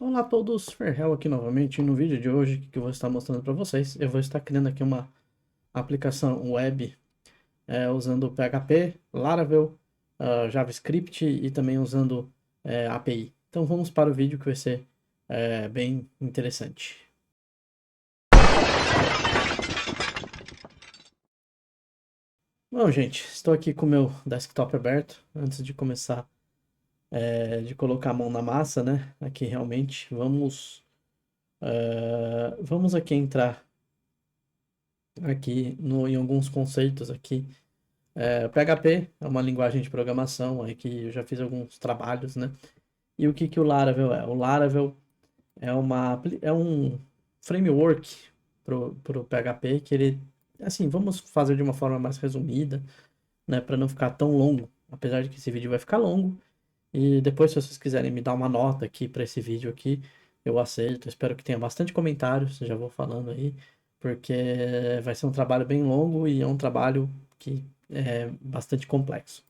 Olá a todos, Ferrell aqui novamente. No vídeo de hoje que eu vou estar mostrando para vocês, eu vou estar criando aqui uma aplicação web usando PHP, Laravel, JavaScript e também usando API. Então vamos para o vídeo que vai ser bem interessante. Bom, gente, estou aqui com o meu desktop aberto. Antes de começar de colocar a mão na massa, né? Aqui realmente vamos aqui entrar aqui em alguns conceitos aqui. PHP é uma linguagem de programação aí que eu já fiz alguns trabalhos, né? E o que que o Laravel é? O Laravel é um framework pro PHP que ele, assim, vamos fazer de uma forma mais resumida, né? Para não ficar tão longo, apesar de que esse vídeo vai ficar longo. E depois, se vocês quiserem me dar uma nota aqui para esse vídeo aqui, eu aceito. Espero que tenha bastante comentários, já vou falando aí, porque vai ser um trabalho bem longo e é um trabalho que é bastante complexo.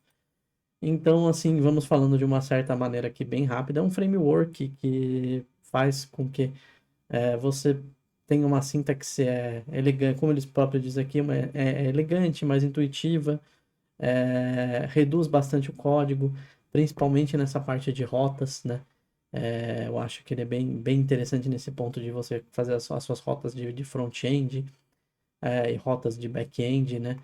Então, assim, vamos falando de uma certa maneira aqui bem rápida. É um framework que faz com que você tenha uma sintaxe elegante, como eles próprios dizem aqui, é elegante, mais intuitiva, reduz bastante o código, principalmente nessa parte de rotas, né? Eu acho que ele é bem interessante nesse ponto de você fazer as suas rotas de front-end e rotas de back-end, né?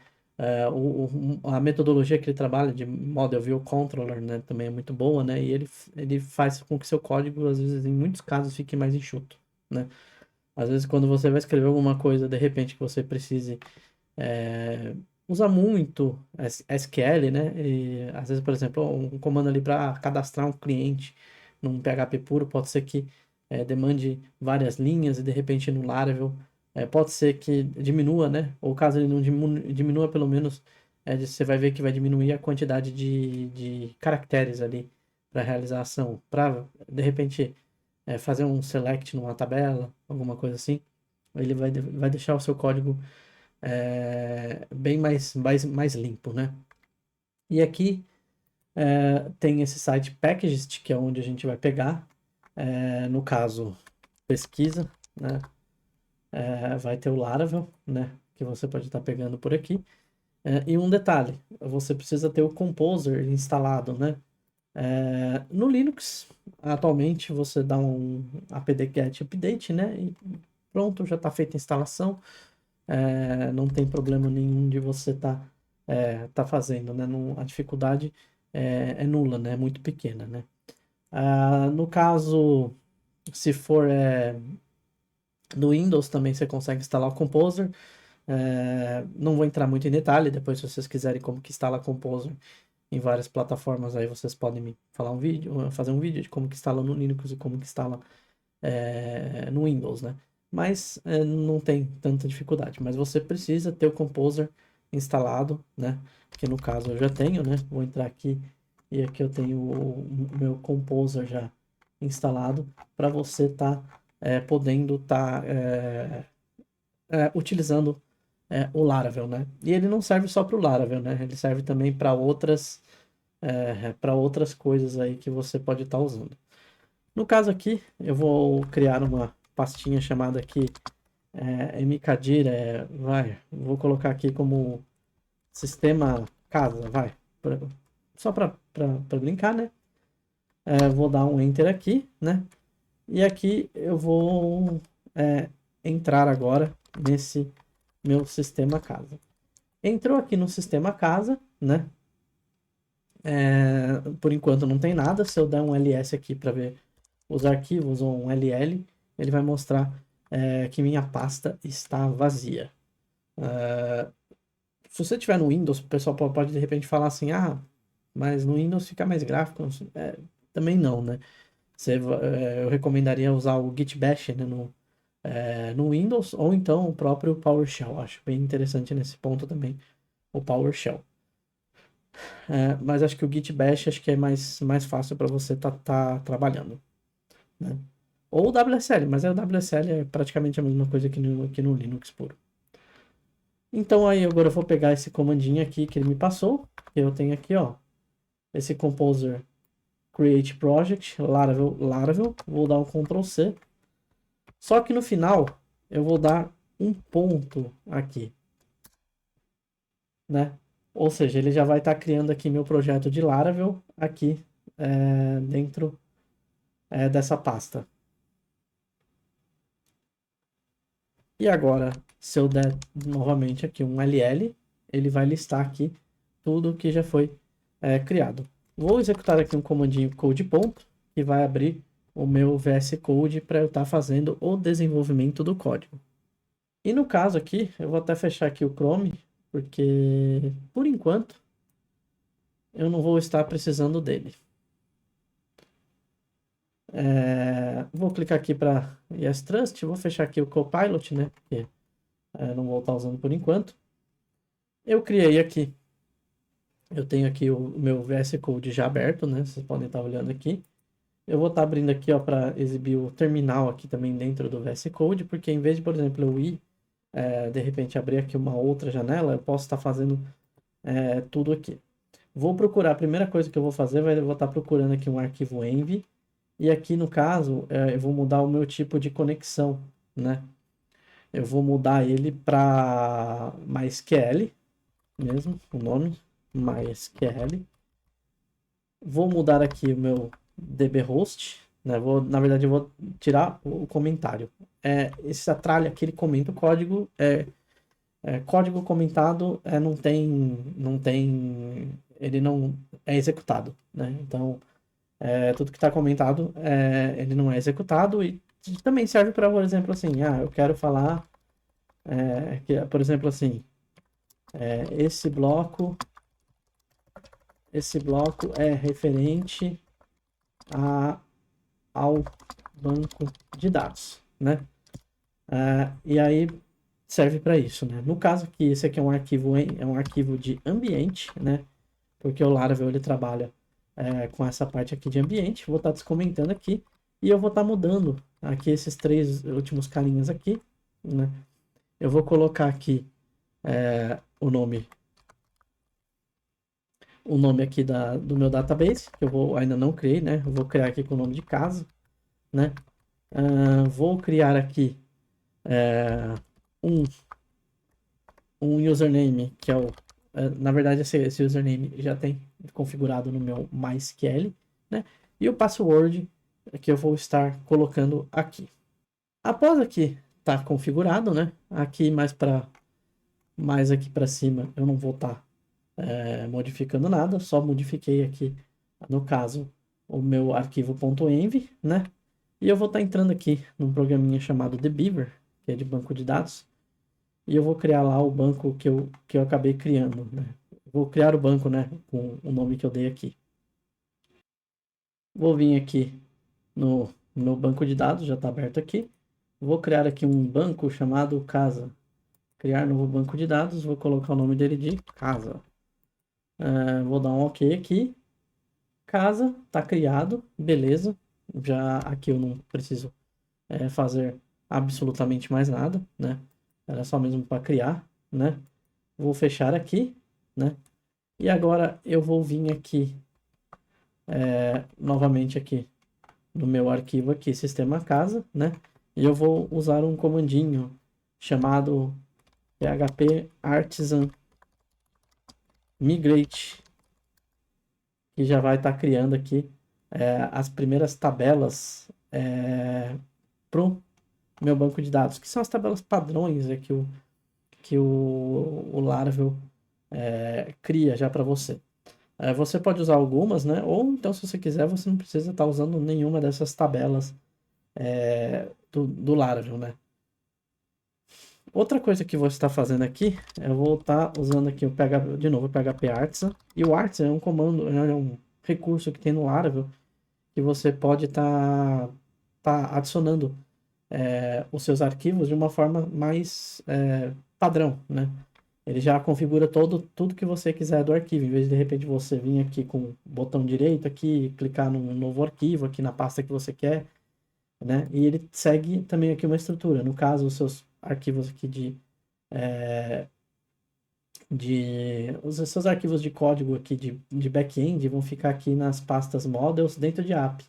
A metodologia que ele trabalha de Model View Controller, né, também é muito boa, né? E ele faz com que seu código, às vezes, em muitos casos, fique mais enxuto, né? Às vezes, quando você vai escrever alguma coisa, de repente, que você precise usar muito SQL, né? E, às vezes, por exemplo, um comando ali para cadastrar um cliente num PHP puro, pode ser que demande várias linhas e, de repente, no Laravel pode ser que diminua, né? Ou caso ele não diminua, pelo menos você vai ver que vai diminuir a quantidade de caracteres ali para realizar a ação. Para, de repente, fazer um select numa tabela, alguma coisa assim. Ele vai deixar o seu código bem mais limpo, né? E aqui tem esse site Packagist, que é onde a gente vai pegar, no caso, pesquisa, né? Vai ter o Laravel, né? Que você pode estar pegando por aqui. E um detalhe, você precisa ter o Composer instalado, né? No Linux, atualmente, você dá um apt-get update, né? E pronto, já está feita a instalação. Não tem problema nenhum de você tá fazendo, né? A dificuldade é nula, né? É muito pequena, né? No caso, se for no Windows também você consegue instalar o Composer. Não vou entrar muito em detalhe, depois se vocês quiserem como que instala Composer em várias plataformas, aí vocês podem me falar fazer um vídeo de como que instala no Linux e como que instala no Windows, né? Mas não tem tanta dificuldade. Mas você precisa ter o Composer instalado, né? Que no caso eu já tenho, né? Vou entrar aqui e aqui eu tenho o meu Composer já instalado para você podendo utilizando o Laravel, né? E ele não serve só para o Laravel, né? Ele serve também para outras coisas aí que você pode estar usando. No caso aqui, eu vou criar uma pastinha chamada aqui mkdir, vou colocar aqui como sistema casa, só para brincar, né? Vou dar um enter aqui, né? E aqui eu vou entrar agora nesse meu sistema casa. Entrou aqui no sistema casa, né? Por enquanto não tem nada. Se eu der um ls aqui para ver os arquivos ou um ll, ele vai mostrar que minha pasta está vazia. Se você tiver no Windows, o pessoal pode de repente falar assim, mas no Windows fica mais gráfico. Também não, né? Eu recomendaria usar o Git Bash, né, no Windows, ou então o próprio PowerShell. Acho bem interessante nesse ponto também, o PowerShell. Mas acho que o Git Bash acho que é mais fácil para você tá trabalhando, né? Ou o WSL, mas o WSL é praticamente a mesma coisa que no Linux puro. Então aí agora eu vou pegar esse comandinho aqui que ele me passou, que eu tenho aqui, ó, esse Composer Create Project, Laravel, Laravel, vou dar um Ctrl C. Só que no final eu vou dar um ponto aqui, né? Ou seja, ele já vai estar criando aqui meu projeto de Laravel aqui dentro dessa pasta. E agora, se eu der novamente aqui um LL, ele vai listar aqui tudo que já foi criado. Vou executar aqui um comandinho code ponto, que vai abrir o meu VS Code para eu estar fazendo o desenvolvimento do código. E no caso aqui, eu vou até fechar aqui o Chrome, porque por enquanto eu não vou estar precisando dele. Vou clicar aqui para Yes Trust, vou fechar aqui o Copilot, né? Porque não vou estar usando por enquanto. Eu criei aqui, eu tenho aqui o meu VS Code já aberto, né? Vocês podem estar olhando aqui. Eu vou estar abrindo aqui, ó, para exibir o terminal aqui também dentro do VS Code, porque em vez de, por exemplo, eu ir, de repente, abrir aqui uma outra janela, eu posso estar fazendo tudo aqui. Vou procurar, a primeira coisa que eu vou fazer, eu vou estar procurando aqui um arquivo env, e aqui no caso, eu vou mudar o meu tipo de conexão, né? Eu vou mudar ele para MySQL, mesmo, o nome, MySQL. Vou mudar aqui o meu dbhost, né? Na verdade, eu vou tirar o comentário. Essa tralha aqui, ele comenta o código, código comentado ele não é executado, né? Então, tudo que está comentado, ele não é executado e também serve para, por exemplo, assim, eu quero falar, por exemplo, assim, esse bloco é referente ao banco de dados, né? E aí serve para isso, né? No caso que esse aqui é um arquivo de ambiente, né? Porque o Laravel ele trabalha com essa parte aqui de ambiente. Vou estar descomentando aqui e eu vou estar mudando aqui esses três últimos carinhas aqui, né? Eu vou colocar aqui o nome aqui do meu database, que ainda não criei, né? Eu vou criar aqui com o nome de casa, né? Vou criar aqui um username, que na verdade esse username já tem configurado no meu MySQL, né? E o password que eu vou estar colocando aqui. Após aqui tá configurado, né? Aqui mais aqui para cima eu não vou estar modificando nada, só modifiquei aqui, no caso, o meu arquivo .env, né? E eu vou estar entrando aqui num programinha chamado TheBeaver, que é de banco de dados, e eu vou criar lá o banco que eu acabei criando, né? Vou criar o banco, né, com o nome que eu dei aqui. Vou vir aqui no meu banco de dados, já está aberto aqui. Vou criar aqui um banco chamado casa. Criar novo banco de dados, vou colocar o nome dele de casa. Vou dar um OK aqui. Casa, está criado, beleza. Já aqui eu não preciso fazer absolutamente mais nada, né? Era só mesmo para criar, né? Vou fechar aqui, né? E agora eu vou vir aqui, novamente aqui no meu arquivo aqui, sistema casa, né? E eu vou usar um comandinho chamado php artisan migrate, que já vai estar criando aqui as primeiras tabelas para o meu banco de dados, que são as tabelas padrões que o Laravel cria já para você. Você pode usar algumas, né? Ou então, se você quiser, você não precisa estar usando nenhuma dessas tabelas do Laravel, né? Outra coisa que você está fazendo aqui, eu vou estar usando aqui de novo o PHP Artisan. E o Artisan é um comando, é um recurso que tem no Laravel que você pode estar adicionando os seus arquivos de uma forma mais padrão, né? Ele já configura tudo que você quiser do arquivo. Em vez de repente você vir aqui com o botão direito aqui, clicar num novo arquivo aqui na pasta que você quer, né? E ele segue também aqui uma estrutura. No caso, os seus arquivos aqui os seus arquivos de código aqui de back-end vão ficar aqui nas pastas models dentro de app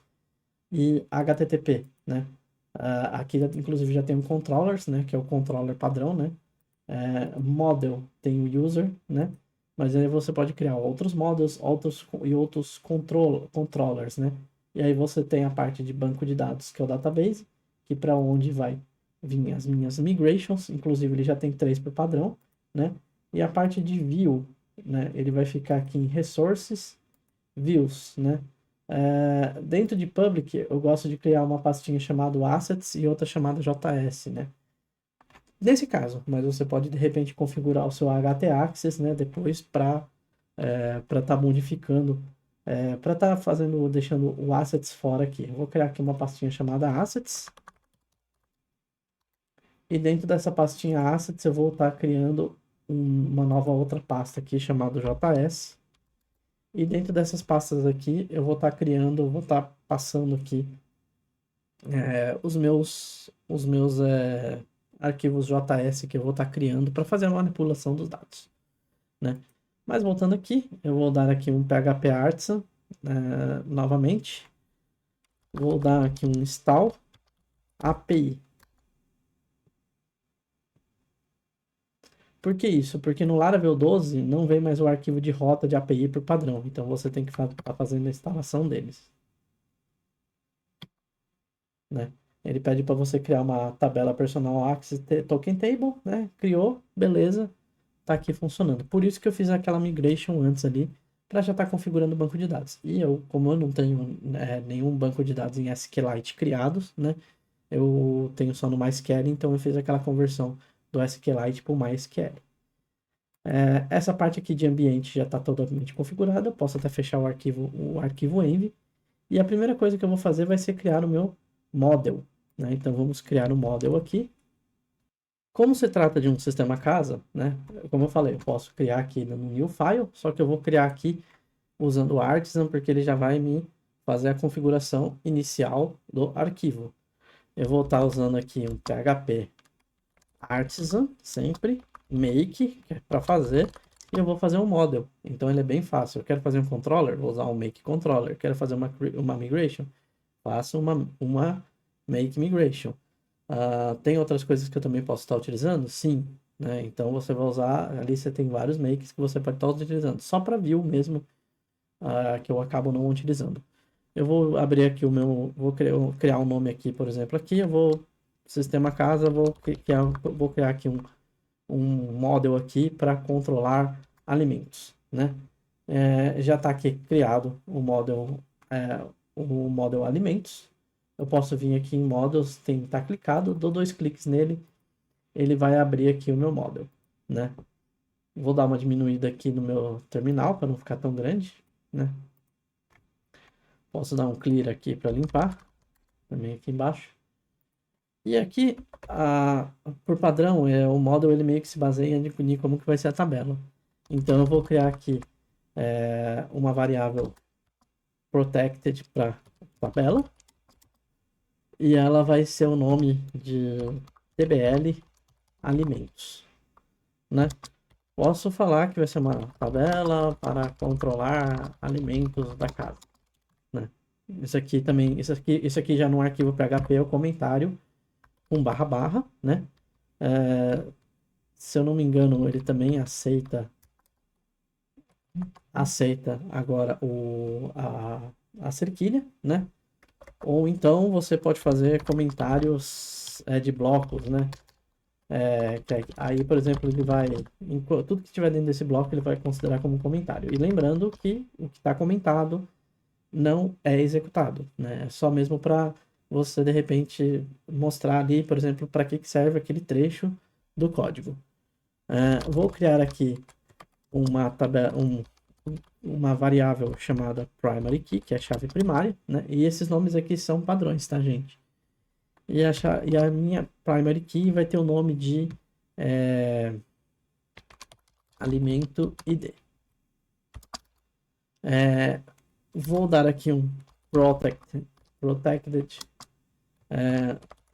e HTTP, né? Aqui, inclusive, já tem um controllers, né? Que é o controller padrão, né? Model tem o user, né? Mas aí você pode criar outros models, outros controllers, né? E aí você tem a parte de banco de dados, que é o database, que para onde vai vir as minhas migrations, inclusive ele já tem 3 por padrão, né? E a parte de view, né? Ele vai ficar aqui em resources, views, né? Dentro de public, eu gosto de criar uma pastinha chamada assets e outra chamada JS, né? Nesse caso, mas você pode de repente configurar o seu htaccess, né, depois para estar modificando, para estar deixando o assets fora aqui. Eu vou criar aqui uma pastinha chamada assets. E dentro dessa pastinha assets eu vou estar criando uma nova outra pasta aqui chamada JS. E dentro dessas pastas aqui eu vou estar passando aqui os meus arquivos JS que eu vou estar criando para fazer a manipulação dos dados, né? Mas voltando aqui, eu vou dar aqui um PHP Artisan novamente. Vou dar aqui um install API. Por que isso? Porque no Laravel 12 não vem mais o arquivo de rota de API por padrão. Então você tem que estar fazendo a instalação deles, né? Ele pede para você criar uma tabela personal access token table, né? Criou, beleza, tá aqui funcionando. Por isso que eu fiz aquela migration antes ali, para já estar configurando o banco de dados. E como eu não tenho nenhum banco de dados em SQLite criados, né? Eu tenho só no MySQL, então eu fiz aquela conversão do SQLite para o MySQL. Essa parte aqui de ambiente já está totalmente configurada. Eu posso até fechar o arquivo env. E a primeira coisa que eu vou fazer vai ser criar o meu model, né? Então vamos criar um model aqui. Como se trata de um sistema casa, né? Como eu falei, eu posso criar aqui no new file, só que eu vou criar aqui usando o Artisan, porque ele já vai me fazer a configuração inicial do arquivo. Eu vou estar usando aqui um PHP Artisan, sempre, make, que é para fazer, e eu vou fazer um model. Então ele é bem fácil. Eu quero fazer um controller, vou usar um make controller. Quero fazer uma migration, faço uma make migration. Tem outras coisas que eu também posso estar utilizando? Sim, né? Então você vai usar, ali você tem vários makes que você pode estar utilizando, só para view mesmo, que eu acabo não utilizando. Eu vou abrir aqui vou criar um nome aqui, por exemplo, aqui, sistema casa, vou criar aqui um model aqui para controlar alimentos, né? Já está aqui criado o model alimentos. Eu posso vir aqui em models, tá clicado, dou 2 cliques nele, ele vai abrir aqui o meu model, né? Vou dar uma diminuída aqui no meu terminal para não ficar tão grande, né? Posso dar um clear aqui para limpar, também aqui embaixo. E aqui, por padrão, o model ele meio que se baseia em definir como que vai ser a tabela. Então eu vou criar aqui uma variável protected para tabela. E ela vai ser o nome de tbl alimentos, né? Posso falar que vai ser uma tabela para controlar alimentos da casa, né? Isso aqui também, isso aqui já no arquivo PHP é o comentário com //, né? Se eu não me engano, ele também aceita agora a cerquilha, né? Ou então você pode fazer comentários de blocos, né? Aí, por exemplo, ele vai. Tudo que estiver dentro desse bloco ele vai considerar como comentário. E lembrando que o que está comentado não é executado, né? É só mesmo para você, de repente, mostrar ali, por exemplo, para que serve aquele trecho do código. Vou criar aqui uma variável chamada primary key, que é a chave primária, né? E esses nomes aqui são padrões, tá, gente? E a minha primary key vai ter o nome de alimento ID. Vou dar aqui um protected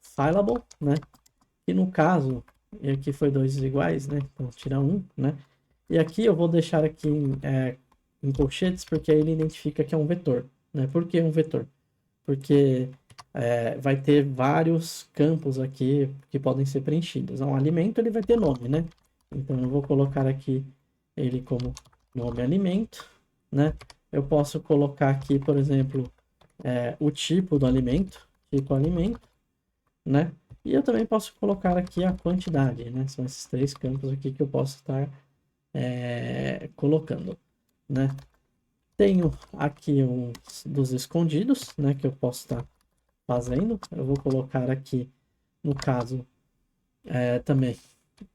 fileable, né? E no caso, e aqui foi 2 iguais, né? Então tira 1, né? E aqui eu vou deixar aqui em colchetes, porque aí ele identifica que é um vetor, né? Por que um vetor? Porque vai ter vários campos aqui que podem ser preenchidos. Um alimento ele vai ter nome, né? Então eu vou colocar aqui ele como nome alimento, né? Eu posso colocar aqui, por exemplo, o tipo do alimento, tipo alimento, né? E eu também posso colocar aqui a quantidade, né? São esses três campos aqui que eu posso estar colocando, né? Tenho aqui uns dos escondidos, né? Que eu posso estar fazendo. Eu vou colocar aqui, no caso, também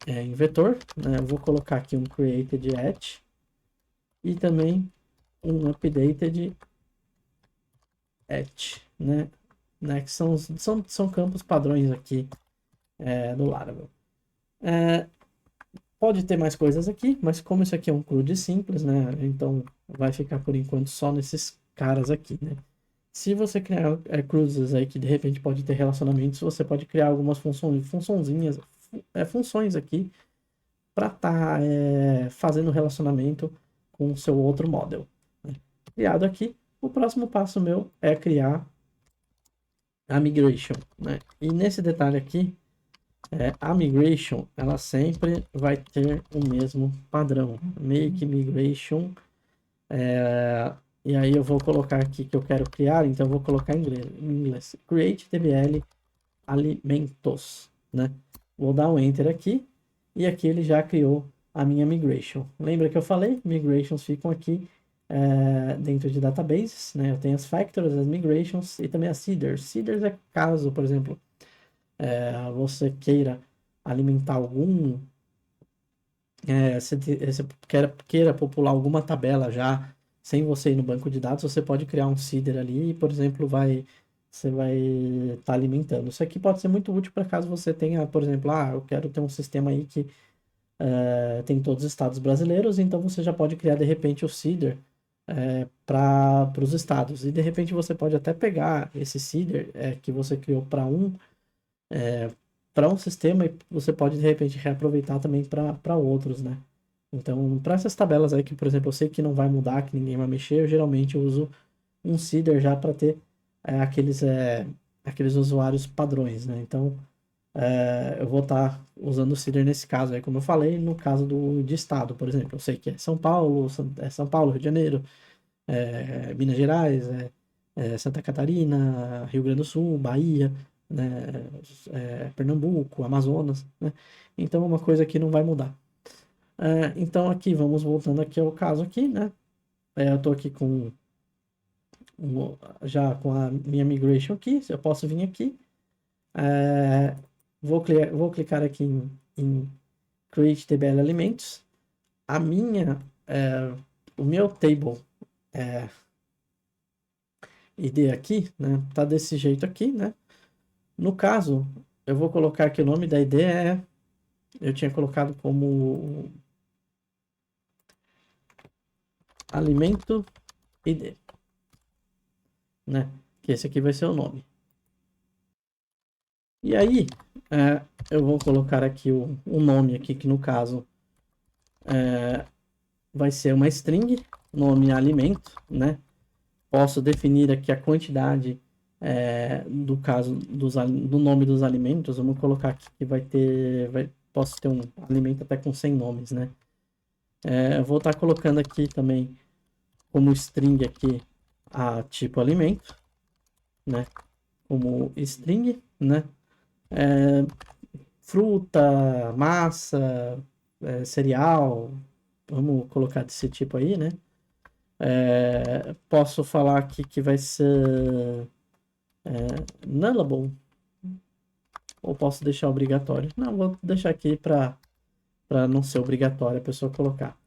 em vetor, né? Eu vou colocar aqui um created at e também um updated at, né? Que são campos padrões aqui do Laravel. Pode ter mais coisas aqui, mas como isso aqui é um CRUD simples, né? Então vai ficar por enquanto só nesses caras aqui, né? Se você criar CRUDs aí que de repente pode ter relacionamentos, você pode criar algumas funções aqui para estar fazendo relacionamento com o seu outro model, né? Criado aqui, o próximo passo meu é criar a migration, né? E nesse detalhe aqui, a migration, ela sempre vai ter o mesmo padrão. Make migration. E aí eu vou colocar aqui que eu quero criar, então eu vou colocar em inglês. Create DBL alimentos, né? Vou dar um enter aqui. E aqui ele já criou a minha migration. Lembra que eu falei? Migrations ficam aqui dentro de databases, né? Eu tenho as factors, as migrations e também as seeders. Seeders é caso, por exemplo, você queira alimentar você queira popular alguma tabela já sem você ir no banco de dados, você pode criar um seeder ali e, por exemplo, você vai estar alimentando. Isso aqui pode ser muito útil para caso você tenha, por exemplo, eu quero ter um sistema aí que tem todos os estados brasileiros, então você já pode criar de repente o seeder para os estados. E de repente você pode até pegar esse seeder que você criou para um sistema e você pode de repente reaproveitar também para outros, né? Então, para essas tabelas aí que, por exemplo, eu sei que não vai mudar, que ninguém vai mexer, eu geralmente uso um seeder já para ter aqueles usuários padrões, né? Então, eu vou estar usando o seeder nesse caso aí, como eu falei, no caso de estado, por exemplo. Eu sei que é São Paulo, São Paulo, Rio de Janeiro, Minas Gerais, Santa Catarina, Rio Grande do Sul, Bahia, né, Pernambuco, Amazonas, né? Então, é uma coisa que não vai mudar. Então, aqui, vamos voltando aqui ao caso aqui, né? Eu estou aqui já com a minha migration aqui, eu posso vir aqui, vou clicar aqui em Create TBL Alimentos, a minha, o meu table ID aqui, né, tá desse jeito aqui, né? No caso, eu vou colocar que o nome da ID eu tinha colocado como alimento ID, né? Que esse aqui vai ser o nome. E aí, eu vou colocar aqui o nome aqui, que no caso vai ser uma string, nome alimento, né? Posso definir aqui a quantidade do caso do nome dos alimentos. Vamos colocar aqui que posso ter um alimento até com 100 nomes, né? Eu vou estar colocando aqui também como string aqui a tipo alimento, né? Como string, né? Fruta, massa, cereal, vamos colocar desse tipo aí, né? Posso falar aqui que vai ser nullable, ou posso deixar obrigatório? Não, vou deixar aqui para não ser obrigatório a pessoa colocar.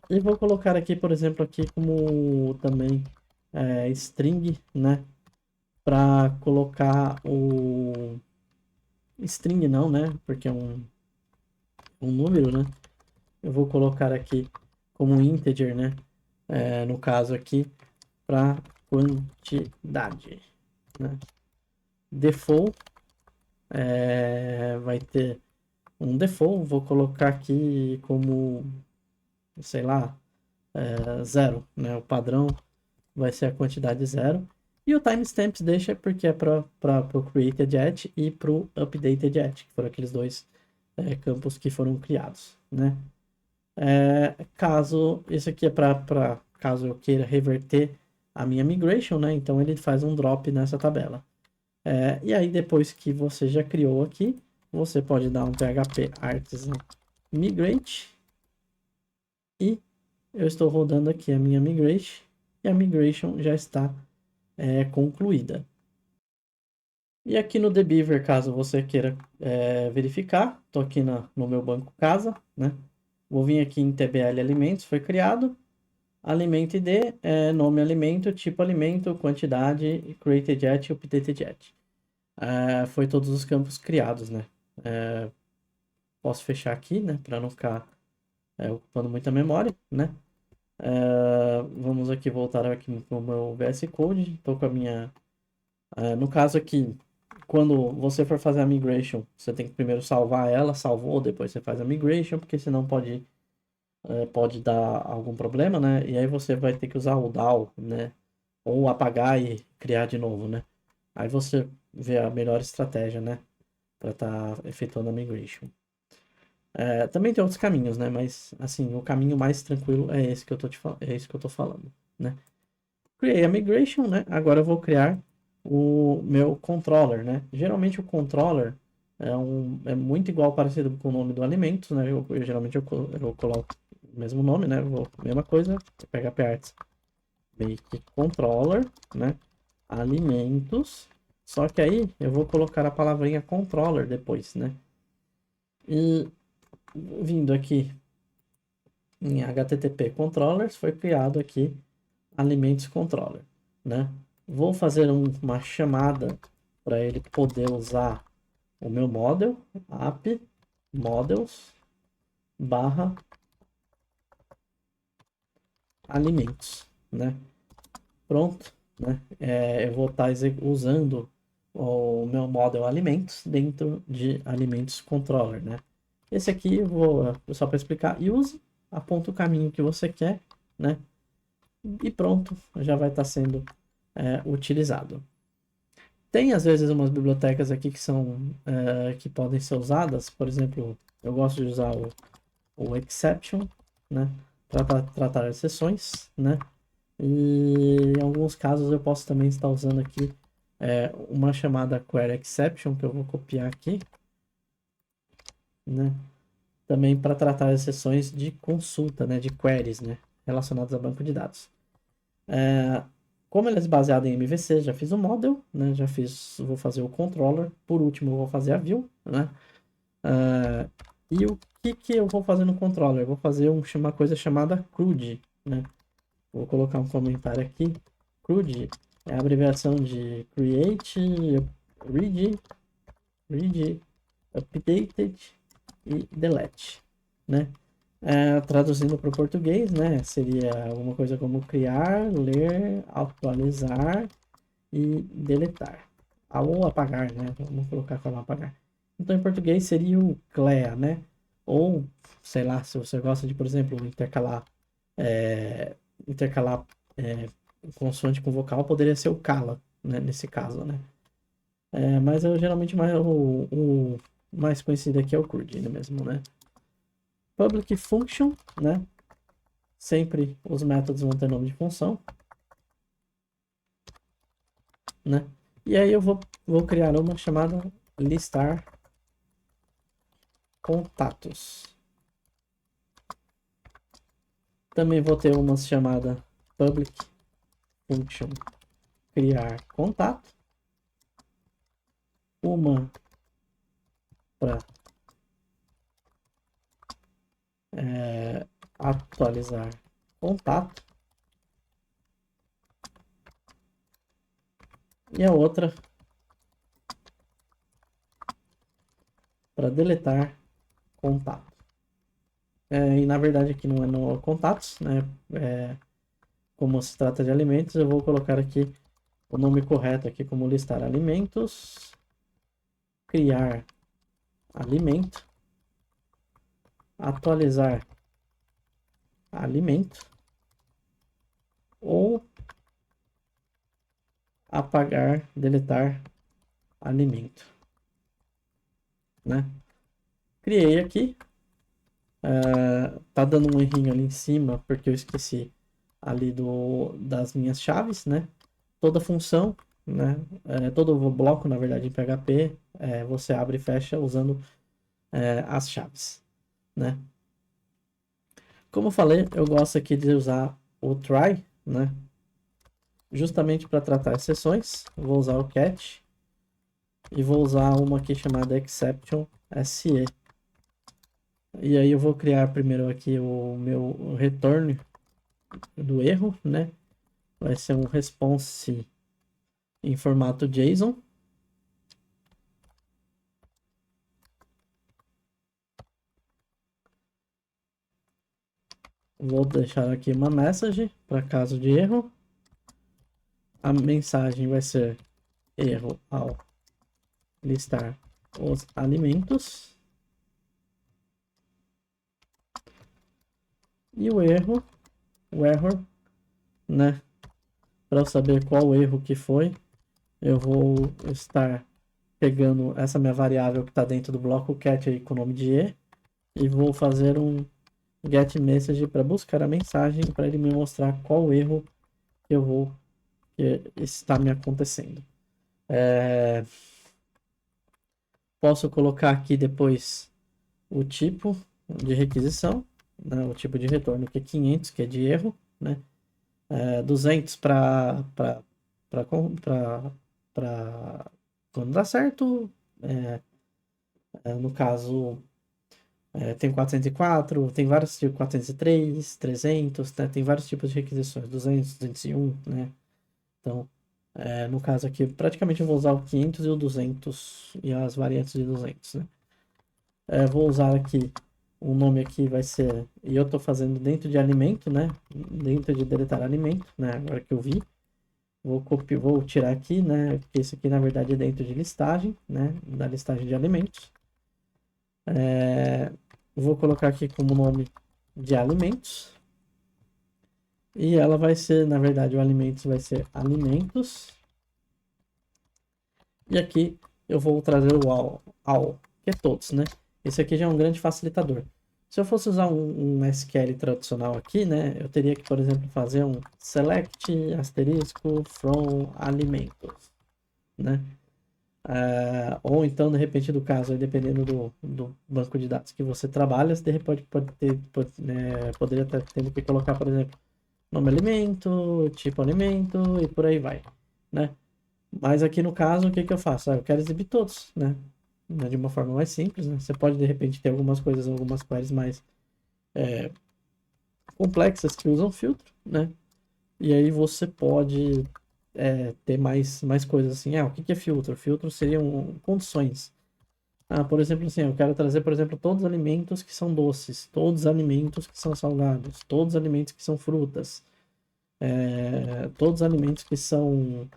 E vou colocar aqui, por exemplo, aqui como também string, né? Para colocar o string não, né? Porque é um número, né? Eu vou colocar aqui como integer, né? No caso aqui, para quantidade, né? Default vai ter um default, vou colocar aqui como sei lá, 0, né? O padrão vai ser a quantidade 0. E o timestamps deixa porque é para o created at e para o updated at, que foram aqueles dois campos que foram criados, né? Caso isso aqui é para caso eu queira reverter a minha migration, né? Então ele faz um drop nessa tabela. E aí depois que você já criou aqui, você pode dar um php artisan migrate e eu estou rodando aqui a minha migration e a migration já está concluída. E aqui no Debeaver, caso você queira verificar, estou aqui no meu banco casa, né? Vou vir aqui em TBL alimentos, foi criado. Alimento ID, nome alimento, tipo alimento, quantidade, created at, updated at. Foi todos os campos criados, né? Posso fechar aqui, né? Para não ficar ocupando muita memória, né? Vamos aqui voltar aqui para o meu VS Code. Estou com a minha... no caso aqui, quando você for fazer a migration, você tem que primeiro salvar ela, salvou, depois você faz a migration, porque senão pode dar algum problema, né? E aí você vai ter que usar o DAO, né? Ou apagar e criar de novo, né? Aí você vê a melhor estratégia, né? Para estar efetuando a migration. Também tem outros caminhos, né? Mas, assim, o caminho mais tranquilo é esse que eu tô falando, né? Criei a migration, né? Agora eu vou criar o meu controller, né? Geralmente o controller é muito igual, parecido com o nome do alimento, né? Geralmente eu coloco o mesmo nome, né? Mesma coisa, PHP Arts make controller, né? Alimentos. Só que aí eu vou colocar a palavrinha controller depois, né? E vindo aqui em HTTP controllers, foi criado aqui alimentos controller, né? Vou fazer uma chamada para ele poder usar o meu model, app models barra alimentos, né? Pronto, né? Eu vou estar usando o meu model alimentos dentro de alimentos controller, né? Esse aqui eu vou só para explicar, use, aponta o caminho que você quer, né? E pronto, já vai estar sendo utilizado. Tem às vezes umas bibliotecas aqui que são que podem ser usadas, por exemplo, eu gosto de usar o exception, né? Para tratar as exceções, né? E em alguns casos eu posso também estar usando aqui uma chamada query exception, que eu vou copiar aqui, né? Também para tratar as sessões de consulta, né? De queries, né? Relacionadas a banco de dados. Como ele é baseado em MVC, já fiz o model, né? Vou fazer o controller. Por último, eu vou fazer a view, né? E o que eu vou fazer no controller? Eu vou fazer uma coisa chamada CRUD, né? Vou colocar um comentário aqui. CRUD é a abreviação de Create, Read, Updated e Delete, né? Traduzindo para o português, né? Seria alguma coisa como criar, ler, atualizar e deletar. Ou apagar, né? Vamos colocar como apagar. Então, em português seria o CLEA, né? Ou, sei lá, se você gosta de, por exemplo, intercalar consoante com vocal, poderia ser o CALA, né? Nesse caso, né? Mas eu geralmente o mais conhecido aqui é o CRUD mesmo, né? Public function, né? Sempre os métodos vão ter nome de função, né? E aí eu vou criar uma chamada listar contatos. Também vou ter uma chamada public function criar contato. Uma para atualizar contato. E a outra para deletar contato. E na verdade aqui não é no contatos, né? Como se trata de alimentos, eu vou colocar aqui o nome correto aqui como listar alimentos, criar alimento, atualizar alimento ou apagar, deletar alimento, né? Criei aqui. Tá dando um errinho ali em cima porque eu esqueci ali das minhas chaves, né? Toda função, né? Todo bloco, na verdade, em PHP, você abre e fecha usando as chaves, né? Como eu falei, eu gosto aqui de usar o try, né? Justamente para tratar exceções. Vou usar o catch e vou usar uma aqui chamada exception SE. E aí eu vou criar primeiro aqui o meu return do erro, né? Vai ser um response em formato JSON. Vou deixar aqui uma message para caso de erro. A mensagem vai ser erro ao listar os alimentos. E o erro, o error, né? Para eu saber qual erro que foi, eu vou estar pegando essa minha variável que está dentro do bloco cat aí com o nome de e vou fazer um get message para buscar a mensagem para ele me mostrar qual erro que está me acontecendo. Posso colocar aqui depois o tipo de requisição, né, o tipo de retorno que é 500, que é de erro, né? 200 para quando dá certo, no caso tem 404, tem vários tipos, 403, 300, né? Tem vários tipos de requisições, 200, 201, né? Então, no caso aqui, praticamente eu vou usar o 500 e o 200 e as variantes de 200, né? Vou usar aqui, o nome aqui vai ser, e eu estou fazendo dentro de alimento, né? Dentro de deletar alimento, né? Agora que eu vi. Vou tirar aqui, né? Porque esse aqui na verdade é dentro de listagem, né? Da listagem de alimentos. Vou colocar aqui como nome de alimentos. E ela vai ser, na verdade, o alimentos vai ser alimentos. E aqui eu vou trazer o all, que é todos, né? Esse aqui já é um grande facilitador. Se eu fosse usar um SQL tradicional aqui, né? Eu teria que, por exemplo, fazer um select asterisco from alimentos, né? Ou então, de repente, do caso, dependendo do banco de dados que você trabalha, você de repente poderia estar tendo que colocar, por exemplo, nome alimento, tipo alimento e por aí vai, né? Mas aqui no caso, o que que eu faço? Eu quero exibir todos, né? De uma forma mais simples, né? Você pode, de repente, ter algumas coisas, algumas queries mais complexas que usam filtro, né? E aí você pode ter mais coisas assim. O que que é filtro? Filtro seriam condições. Por exemplo, assim, eu quero trazer, por exemplo, todos os alimentos que são doces, todos os alimentos que são salgados, todos os alimentos que são frutas, todos os alimentos que são,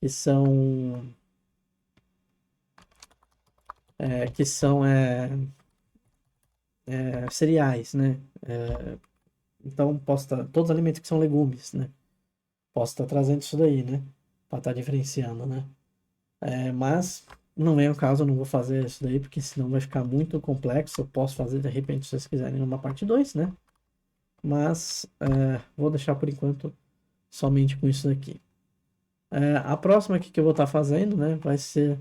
que são cereais, né? Então, posso estar, todos os alimentos que são legumes, né? Posso estar trazendo isso daí, né? Para estar diferenciando, né? Mas não é o caso, eu não vou fazer isso daí, porque senão vai ficar muito complexo. Eu posso fazer, de repente, se vocês quiserem, numa parte 2, né? Mas vou deixar por enquanto somente com isso daqui. A próxima aqui que eu vou estar fazendo, né, vai ser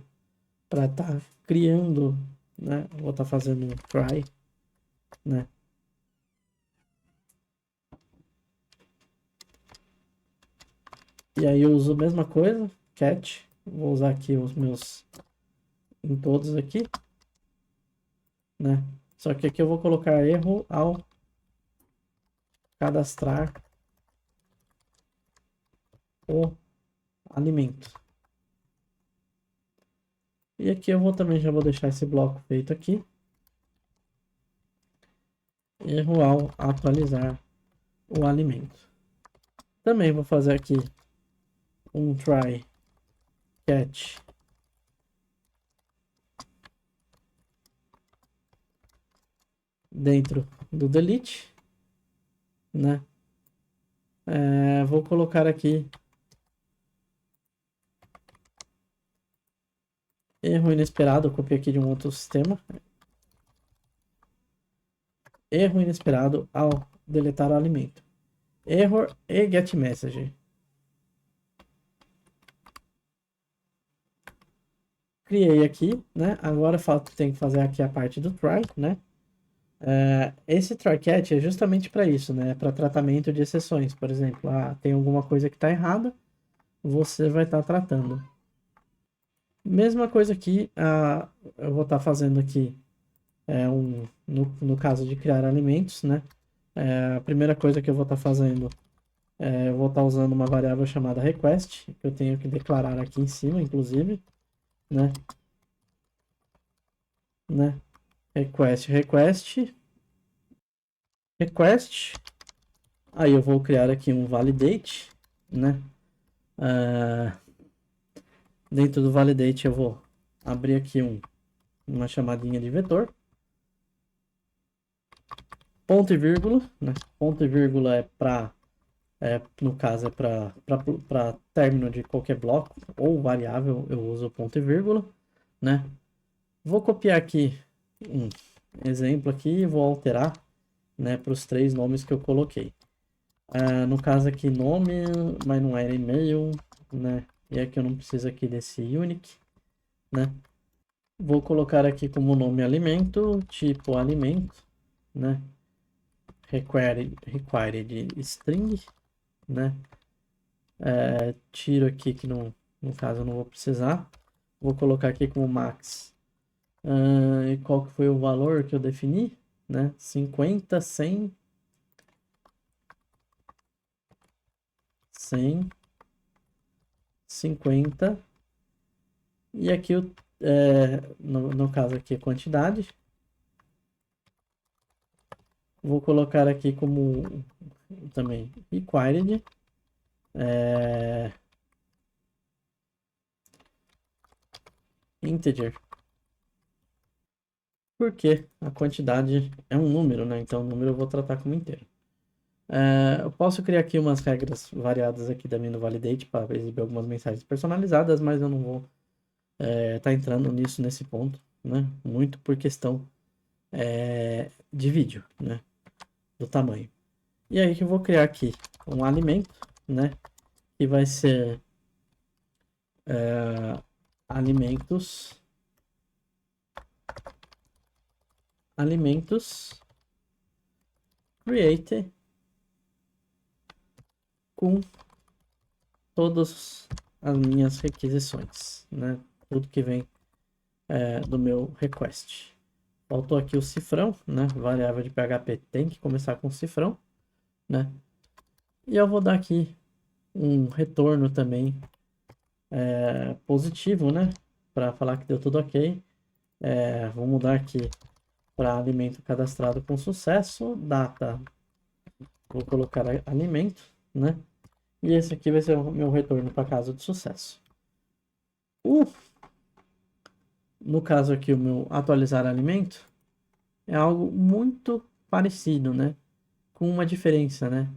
para estar criando, né, vou estar fazendo um try, né. E aí eu uso a mesma coisa, catch, vou usar aqui os meus em todos aqui, né. Só que aqui eu vou colocar erro ao cadastrar o alimento. E aqui eu também já vou deixar esse bloco feito aqui. Erro ao atualizar o alimento. Também vou fazer aqui um try catch dentro do delete. né? Vou colocar aqui erro inesperado, eu copiei aqui de um outro sistema. Erro inesperado ao deletar o alimento. Error e get message. Criei aqui, né? Agora tem que fazer aqui a parte do try, né? Esse try catch é justamente para isso, né? Para tratamento de exceções. Por exemplo, tem alguma coisa que está errada, você vai estar tratando. Mesma coisa aqui, eu vou estar fazendo aqui no caso de criar alimentos, né? A primeira coisa que eu vou estar fazendo eu vou estar usando uma variável chamada request, que eu tenho que declarar aqui em cima, inclusive, né? Request. Aí eu vou criar aqui um validate, né? Dentro do validate eu vou abrir aqui uma chamadinha de vetor. Ponto e vírgula, né? Ponto e vírgula no caso é para término de qualquer bloco ou variável, eu uso ponto e vírgula, né? Vou copiar aqui um exemplo aqui e vou alterar, né, para os 3 nomes que eu coloquei. No caso aqui nome, mas não era e-mail, né? E aqui eu não preciso aqui desse unique, né? Vou colocar aqui como nome alimento, tipo alimento, né? Required string, né? Tiro aqui que no caso eu não vou precisar. Vou colocar aqui como max. E qual que foi o valor que eu defini, né? 50, 100, 100, 50. E aqui, no caso aqui, a quantidade. Vou colocar aqui como também required. Integer. Porque a quantidade é um número, né? Então, o número eu vou tratar como inteiro. Eu posso criar aqui umas regras variadas aqui também no validate para exibir algumas mensagens personalizadas, mas eu não vou estar entrando nisso nesse ponto, né? Muito por questão de vídeo, né? Do tamanho. E aí que eu vou criar aqui um alimento, né? Que vai ser alimentos create com todas as minhas requisições, né? Tudo que vem do meu request. Faltou aqui o cifrão, né? Variável de PHP tem que começar com cifrão, né? E eu vou dar aqui um retorno também positivo, né? Para falar que deu tudo ok. Vou mudar aqui para alimento cadastrado com sucesso, data, vou colocar alimento, né? E esse aqui vai ser o meu retorno para caso de sucesso. No caso aqui, o meu atualizar alimento é algo muito parecido, né? Com uma diferença, né?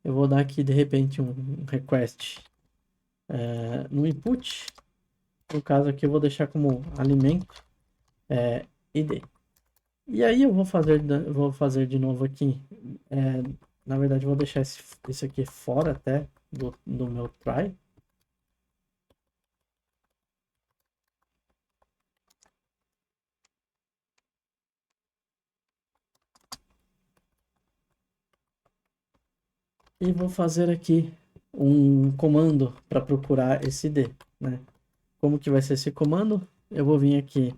Eu vou dar aqui, de repente, um request no input. No caso aqui, eu vou deixar como alimento id. E aí eu vou fazer de novo aqui. Na verdade, eu vou deixar esse aqui fora até do meu try. E vou fazer aqui um comando para procurar esse id, né? Como que vai ser esse comando? Eu vou vir aqui,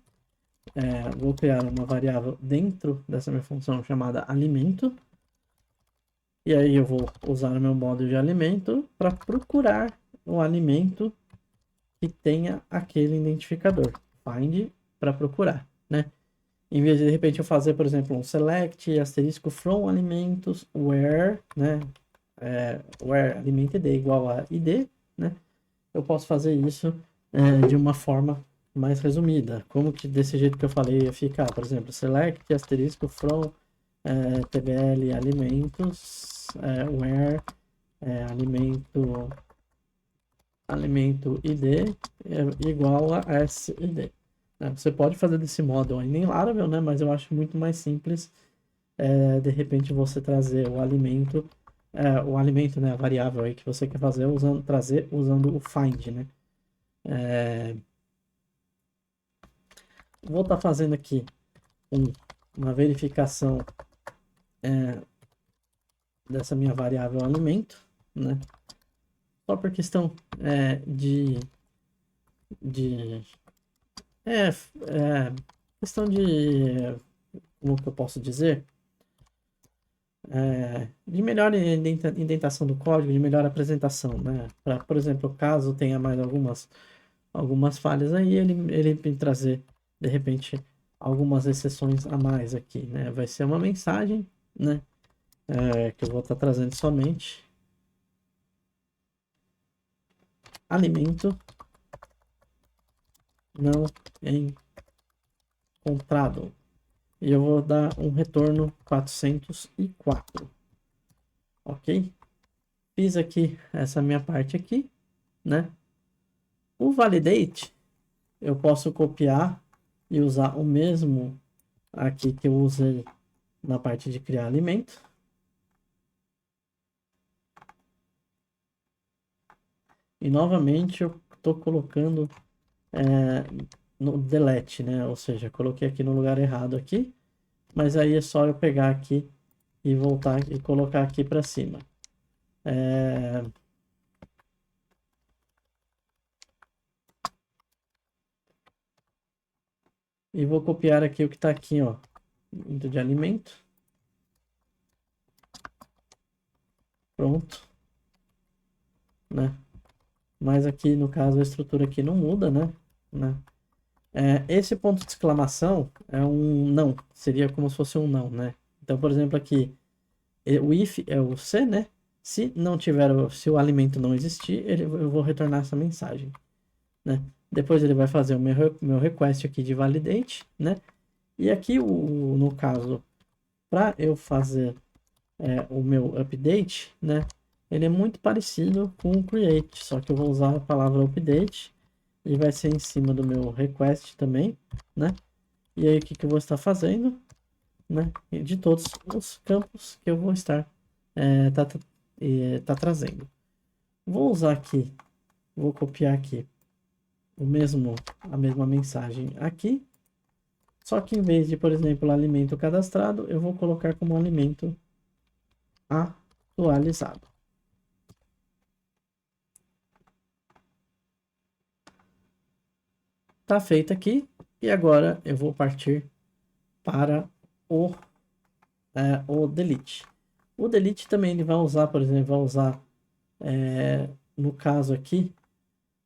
vou criar uma variável dentro dessa minha função chamada alimento. E aí eu vou usar o meu modo de alimento para procurar o alimento que tenha aquele identificador. Find para procurar, né? Em vez de repente eu fazer, por exemplo, um select asterisco from alimentos where, né? Where alimento id igual a id, né? Eu posso fazer isso de uma forma mais resumida. Como que desse jeito que eu falei ia ficar, por exemplo, select asterisco from tbl alimentos where alimento id é igual a SID. Você pode fazer desse modo ainda em Laravel, né? Mas eu acho muito mais simples, de repente, você trazer o alimento, né? A variável aí que você quer fazer, usando o find, né? Vou estar fazendo aqui uma verificação dessa minha variável alimento, né? Só por questão questão de, como que eu posso dizer? De melhor indentação do código, de melhor apresentação, né? Por exemplo, caso tenha mais algumas falhas aí, ele trazer, de repente, algumas exceções a mais aqui, né? Vai ser uma mensagem, né? Que eu vou estar trazendo somente alimento não encontrado. E eu vou dar um retorno 404. Ok? Fiz aqui essa minha parte aqui, né? O validate, eu posso copiar e usar o mesmo aqui que eu usei na parte de criar alimento. E novamente eu estou colocando no delete, né? Ou seja, coloquei aqui no lugar errado aqui, mas aí é só eu pegar aqui e voltar e colocar aqui para cima. E vou copiar aqui o que está aqui, ó, de alimento. Pronto, né? Mas aqui, no caso, a estrutura aqui não muda, né? Esse ponto de exclamação é um não, seria como se fosse um não, né? Então, por exemplo, aqui, o if é o se, né? Se não tiver, se o alimento não existir, eu vou retornar essa mensagem, né? Depois ele vai fazer o meu request aqui de validate, né? E aqui, no caso, para eu fazer o meu update, né? Ele é muito parecido com o create, só que eu vou usar a palavra update e vai ser em cima do meu request também, né? E aí o que eu vou estar fazendo, né? De todos os campos que eu vou estar tá trazendo. Vou usar aqui, vou copiar aqui a mesma mensagem aqui, só que em vez de, por exemplo, alimento cadastrado, eu vou colocar como alimento atualizado. Tá feito aqui, e agora eu vou partir para o delete. O delete também ele vai usar, por exemplo, no caso aqui,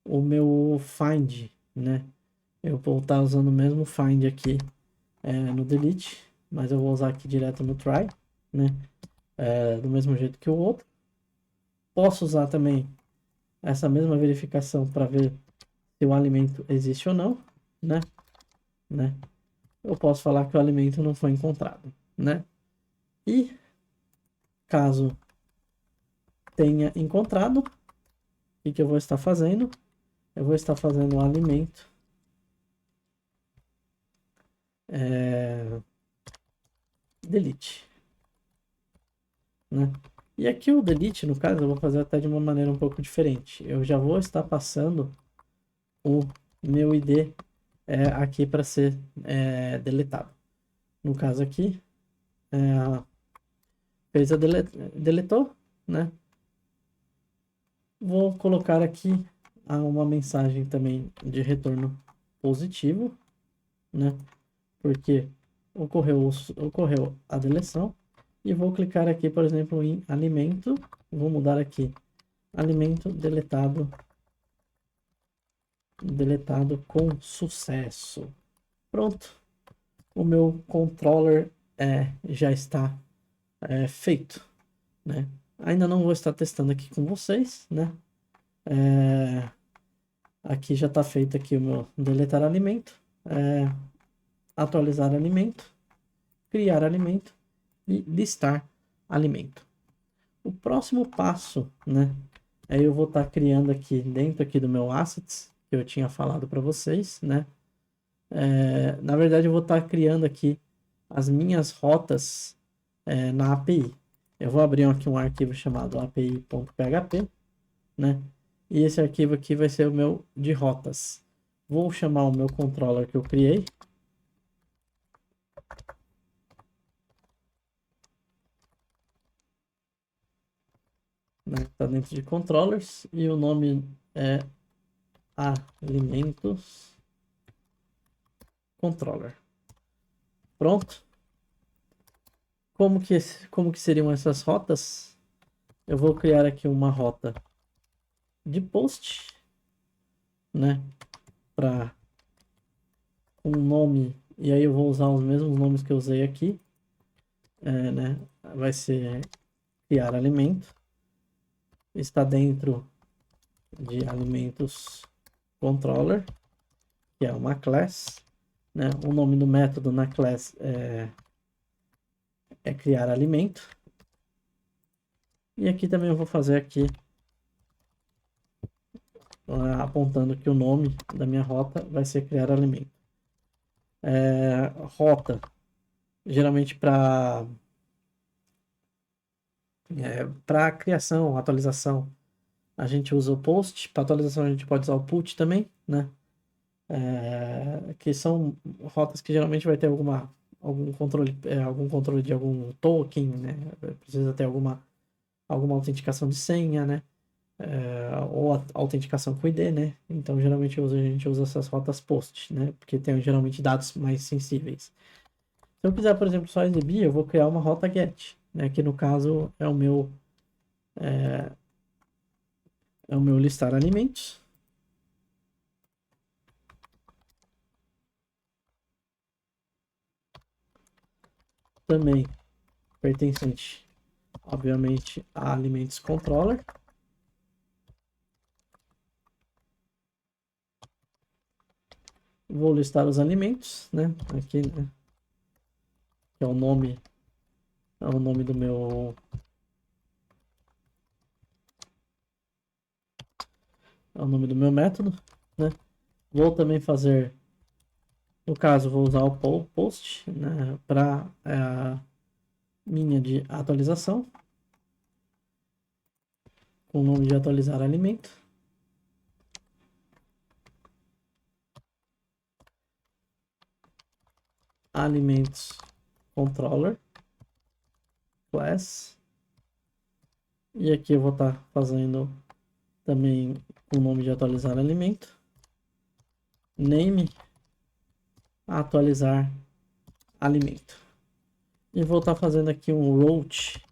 o meu find, né? Eu vou estar usando o mesmo find aqui no delete, mas eu vou usar aqui direto no try, né? Do mesmo jeito que o outro. Posso usar também essa mesma verificação para ver se o alimento existe ou não, né? Eu posso falar que o alimento não foi encontrado, né? E caso tenha encontrado, o que eu vou estar fazendo? Eu vou estar fazendo o alimento delete, né? E aqui o delete, no caso, eu vou fazer até de uma maneira um pouco diferente. Eu já vou estar passando o meu ID aqui para ser deletado. No caso aqui, fez a deletou, né? Vou colocar aqui uma mensagem também de retorno positivo, né? Porque ocorreu a deleção. E vou clicar aqui, por exemplo, em alimento. Vou mudar aqui. Alimento deletado com sucesso. Pronto. O meu controller já está feito, né? Ainda não vou estar testando aqui com vocês, né? Aqui já está feito aqui o meu deletar alimento, atualizar alimento, criar alimento e listar alimento. O próximo passo, né? Aí eu vou estar criando aqui dentro aqui do meu assets, que eu tinha falado para vocês, né? Na verdade, eu vou estar criando aqui as minhas rotas na API. Eu vou abrir aqui um arquivo chamado api.php, né? E esse arquivo aqui vai ser o meu de rotas. Vou chamar o meu controller que eu criei. Né? Tá dentro de controllers e o nome é alimentos controller. Pronto. Como que seriam essas rotas? Eu vou criar aqui uma rota de post, né? Para um nome, e aí eu vou usar os mesmos nomes que eu usei aqui, né? Vai ser criar alimento, está dentro de alimentos controller, que é uma class, né? O nome do método na class é criar alimento. E aqui também eu vou fazer aqui apontando que o nome da minha rota vai ser criar alimento. Rota, geralmente para criação, atualização, a gente usa o post. Para atualização a gente pode usar o put também, né? Que são rotas que geralmente vai ter algum controle de algum token, né? Precisa ter alguma autenticação de senha, né? Ou autenticação com ID, né? Então, geralmente a gente usa essas rotas post, né? Porque tem geralmente dados mais sensíveis. Se eu quiser, por exemplo, só exibir, eu vou criar uma rota get, né? Que no caso é o meu listar alimentos. Também pertencente, obviamente, a alimentos controller. Vou listar os alimentos, né? Aqui, né? Que é o nome do meu método, né? Vou também fazer, no caso, vou usar o post, né? Para minha de atualização, com o nome de atualizar alimento. Alimentos controller class. E aqui eu vou estar fazendo também o nome de atualizar alimento. Name atualizar alimento. E vou estar fazendo aqui um route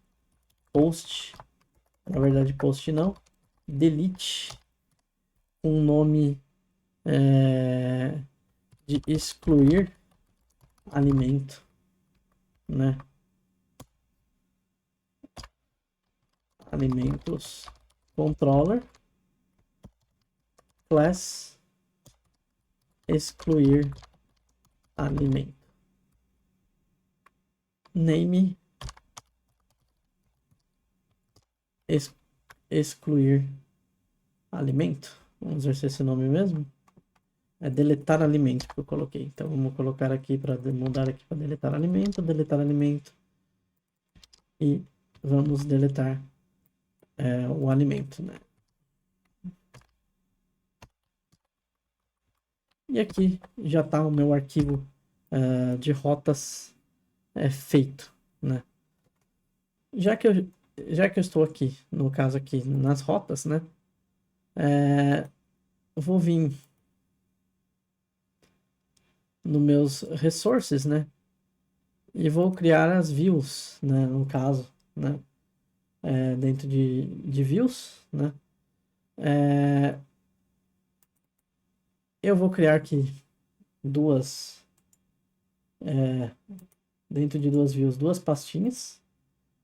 post. Na verdade, post não. Delete um nome de excluir alimento, né? Alimentos controller class excluir alimento. Name excluir alimento. Vamos ver se é esse nome mesmo. É deletar alimento que eu coloquei. Então vamos colocar aqui para mudar aqui para deletar alimento e vamos deletar o alimento, né? E aqui já está o meu arquivo de rotas feito, né? Já que eu estou aqui, no caso aqui nas rotas, né? Eu vou vir nos meus resources, né? E vou criar as views, né? No caso, né? Dentro de views, né? Eu vou criar aqui dentro de duas views, duas pastinhas.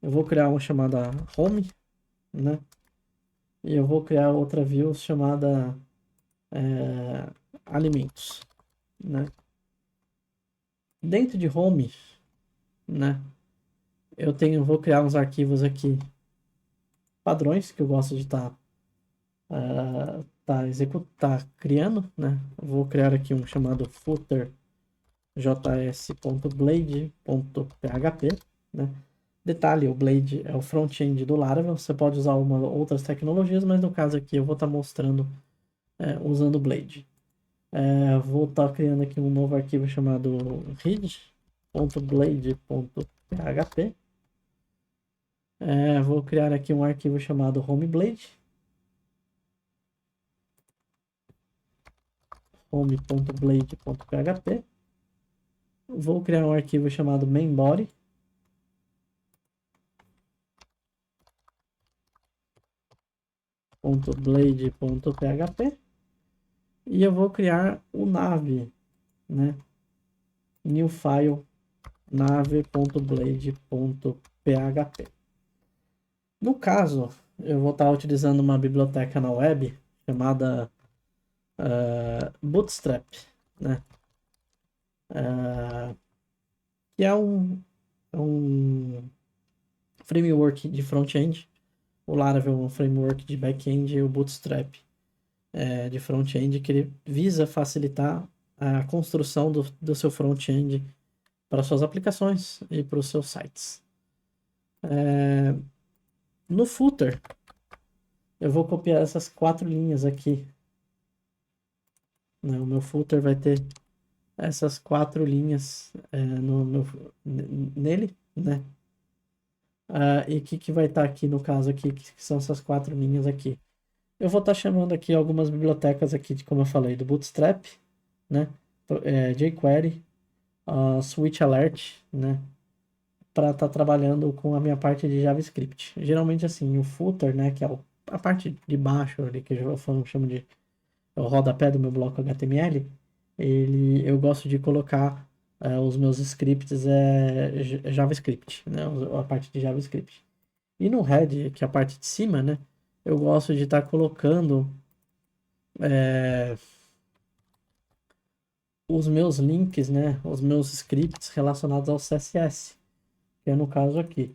Eu vou criar uma chamada home, né? E eu vou criar outra view chamada alimentos, né? Dentro de home, né? Vou criar uns arquivos aqui padrões que eu gosto de estar criando, né? Vou criar aqui um chamado footer js.blade.php, né? Detalhe, o Blade é o front-end do Laravel, você pode usar outras tecnologias, mas no caso aqui eu vou estar mostrando usando o Blade. Vou estar criando aqui um novo arquivo chamado read.blade.php. Vou criar aqui um arquivo chamado homeblade. home.blade.php. Vou criar um arquivo chamado mainbody. .blade.php. E eu vou criar o nav, né? New file nav.blade.php. No caso, eu vou estar utilizando uma biblioteca na web chamada Bootstrap, né? Que é um framework de front-end. O Laravel é um framework de back-end e o Bootstrap de front-end, que ele visa facilitar a construção do seu front-end para suas aplicações e para os seus sites. No footer, eu vou copiar essas 4 linhas aqui. Né? O meu footer vai ter essas 4 linhas nele, né? E o que vai estar aqui no caso aqui, que são essas 4 linhas aqui. Eu vou estar chamando aqui algumas bibliotecas aqui, como eu falei, do Bootstrap, né? jQuery, Switch Alert, né? Para estar trabalhando com a minha parte de JavaScript. Geralmente assim, o footer, né? Que é a parte de baixo ali, que eu chamo de o rodapé do meu bloco HTML, eu gosto de colocar os meus scripts JavaScript, né? A parte de JavaScript. E no head, que é a parte de cima, né? Eu gosto de estar colocando os meus links, né? Os meus scripts relacionados ao CSS, que é no caso aqui.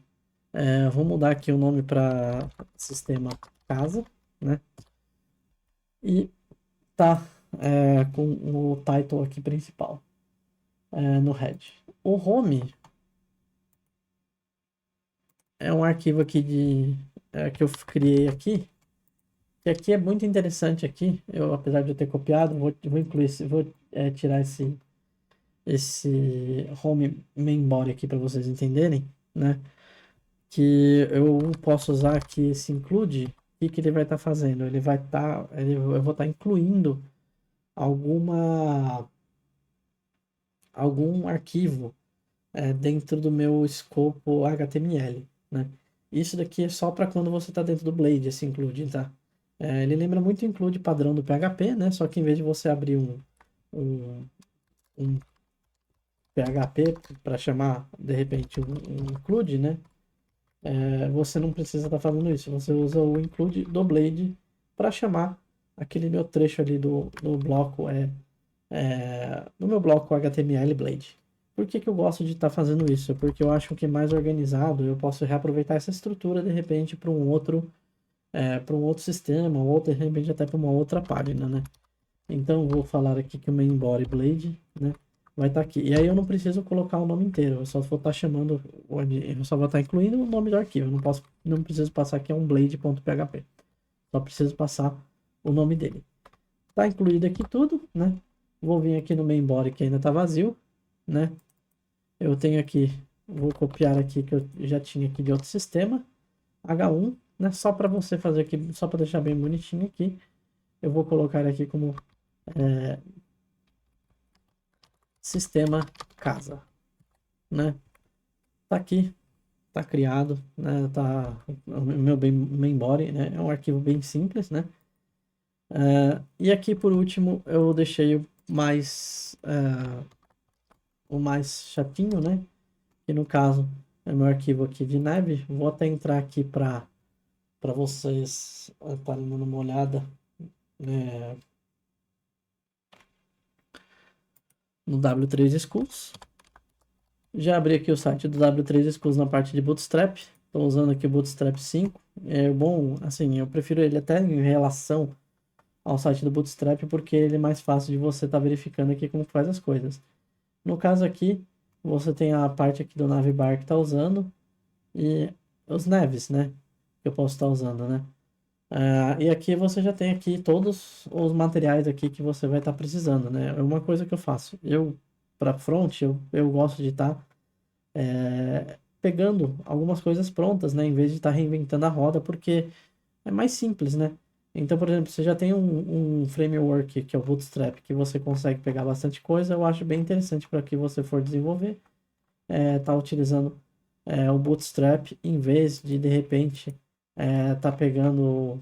Vou mudar aqui o nome para sistema casa, né? E tá com o title aqui principal no head. O home é um arquivo aqui que eu criei aqui. E aqui é muito interessante aqui. Eu, apesar de eu ter copiado, vou incluir vou tirar esse home main body aqui para vocês entenderem, né? Que eu posso usar aqui esse include. O que ele vai estar fazendo? Eu vou estar incluindo algum arquivo dentro do meu escopo HTML, né? Isso daqui é só para quando você está dentro do Blade, esse include, tá? Ele lembra muito o include padrão do PHP, né? Só que em vez de você abrir um PHP para chamar, de repente, um include, né? Você não precisa estar fazendo isso. Você usa o include do Blade para chamar aquele meu trecho ali do bloco, no meu bloco HTML Blade. Por que eu gosto de estar fazendo isso? Porque eu acho que é mais organizado, eu posso reaproveitar essa estrutura de repente para um outro sistema, ou de repente até para uma outra página, né? Então vou falar aqui que o main body Blade, né, vai estar aqui. E aí eu não preciso colocar o nome inteiro, eu só vou estar chamando, eu só vou estar incluindo o nome do arquivo. Eu não preciso passar aqui um blade.php. Só preciso passar o nome dele. Tá incluído aqui tudo, né? Vou vir aqui no main body que ainda está vazio, né? Eu tenho aqui, vou copiar aqui que eu já tinha aqui de outro sistema, H1, né? Só para você fazer aqui, só para deixar bem bonitinho aqui, eu vou colocar aqui como sistema casa, né? Tá aqui, tá criado, né? Tá o meu main body, né? É um arquivo bem simples, né? E aqui por último eu deixei o mais chatinho, né? Que no caso é meu arquivo aqui de nav. Vou até entrar aqui para vocês estarem dando uma olhada no W3 Schools. Já abri aqui o site do W3 Schools na parte de Bootstrap. Estou usando aqui o Bootstrap 5. é bom, assim, eu prefiro ele até em relação ao site do Bootstrap, porque ele é mais fácil de você estar verificando aqui como faz as coisas. No caso aqui, você tem a parte aqui do navbar que está usando e os navs, né? Que eu posso estar usando, né? E aqui você já tem aqui todos os materiais aqui que você vai estar precisando, né? É uma coisa que eu faço. Para front, eu gosto de estar pegando algumas coisas prontas, né? Em vez de estar reinventando a roda, porque é mais simples, né? Então, por exemplo, você já tem um framework que é o Bootstrap, que você consegue pegar bastante coisa, eu acho bem interessante para que você for desenvolver, tá utilizando o Bootstrap em vez de repente, tá pegando,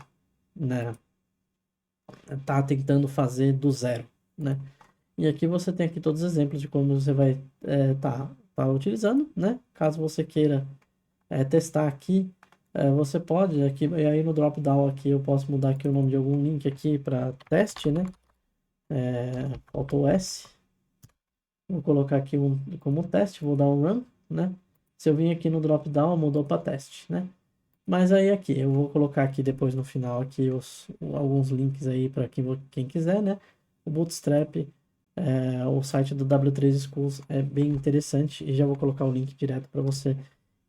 né? Tá tentando fazer do zero, né? E aqui você tem aqui todos os exemplos de como você vai tá utilizando, né? Caso você queira testar aqui, você pode aqui, e aí no drop-down aqui eu posso mudar aqui o nome de algum link aqui para teste, né? Faltou o S. Vou colocar aqui como teste, vou dar um run, né? Se eu vim aqui no drop-down, mudou para teste, né? Mas aí aqui, eu vou colocar aqui depois no final aqui alguns links aí para quem quiser, né? O Bootstrap, o site do W3 Schools é bem interessante e já vou colocar o link direto para você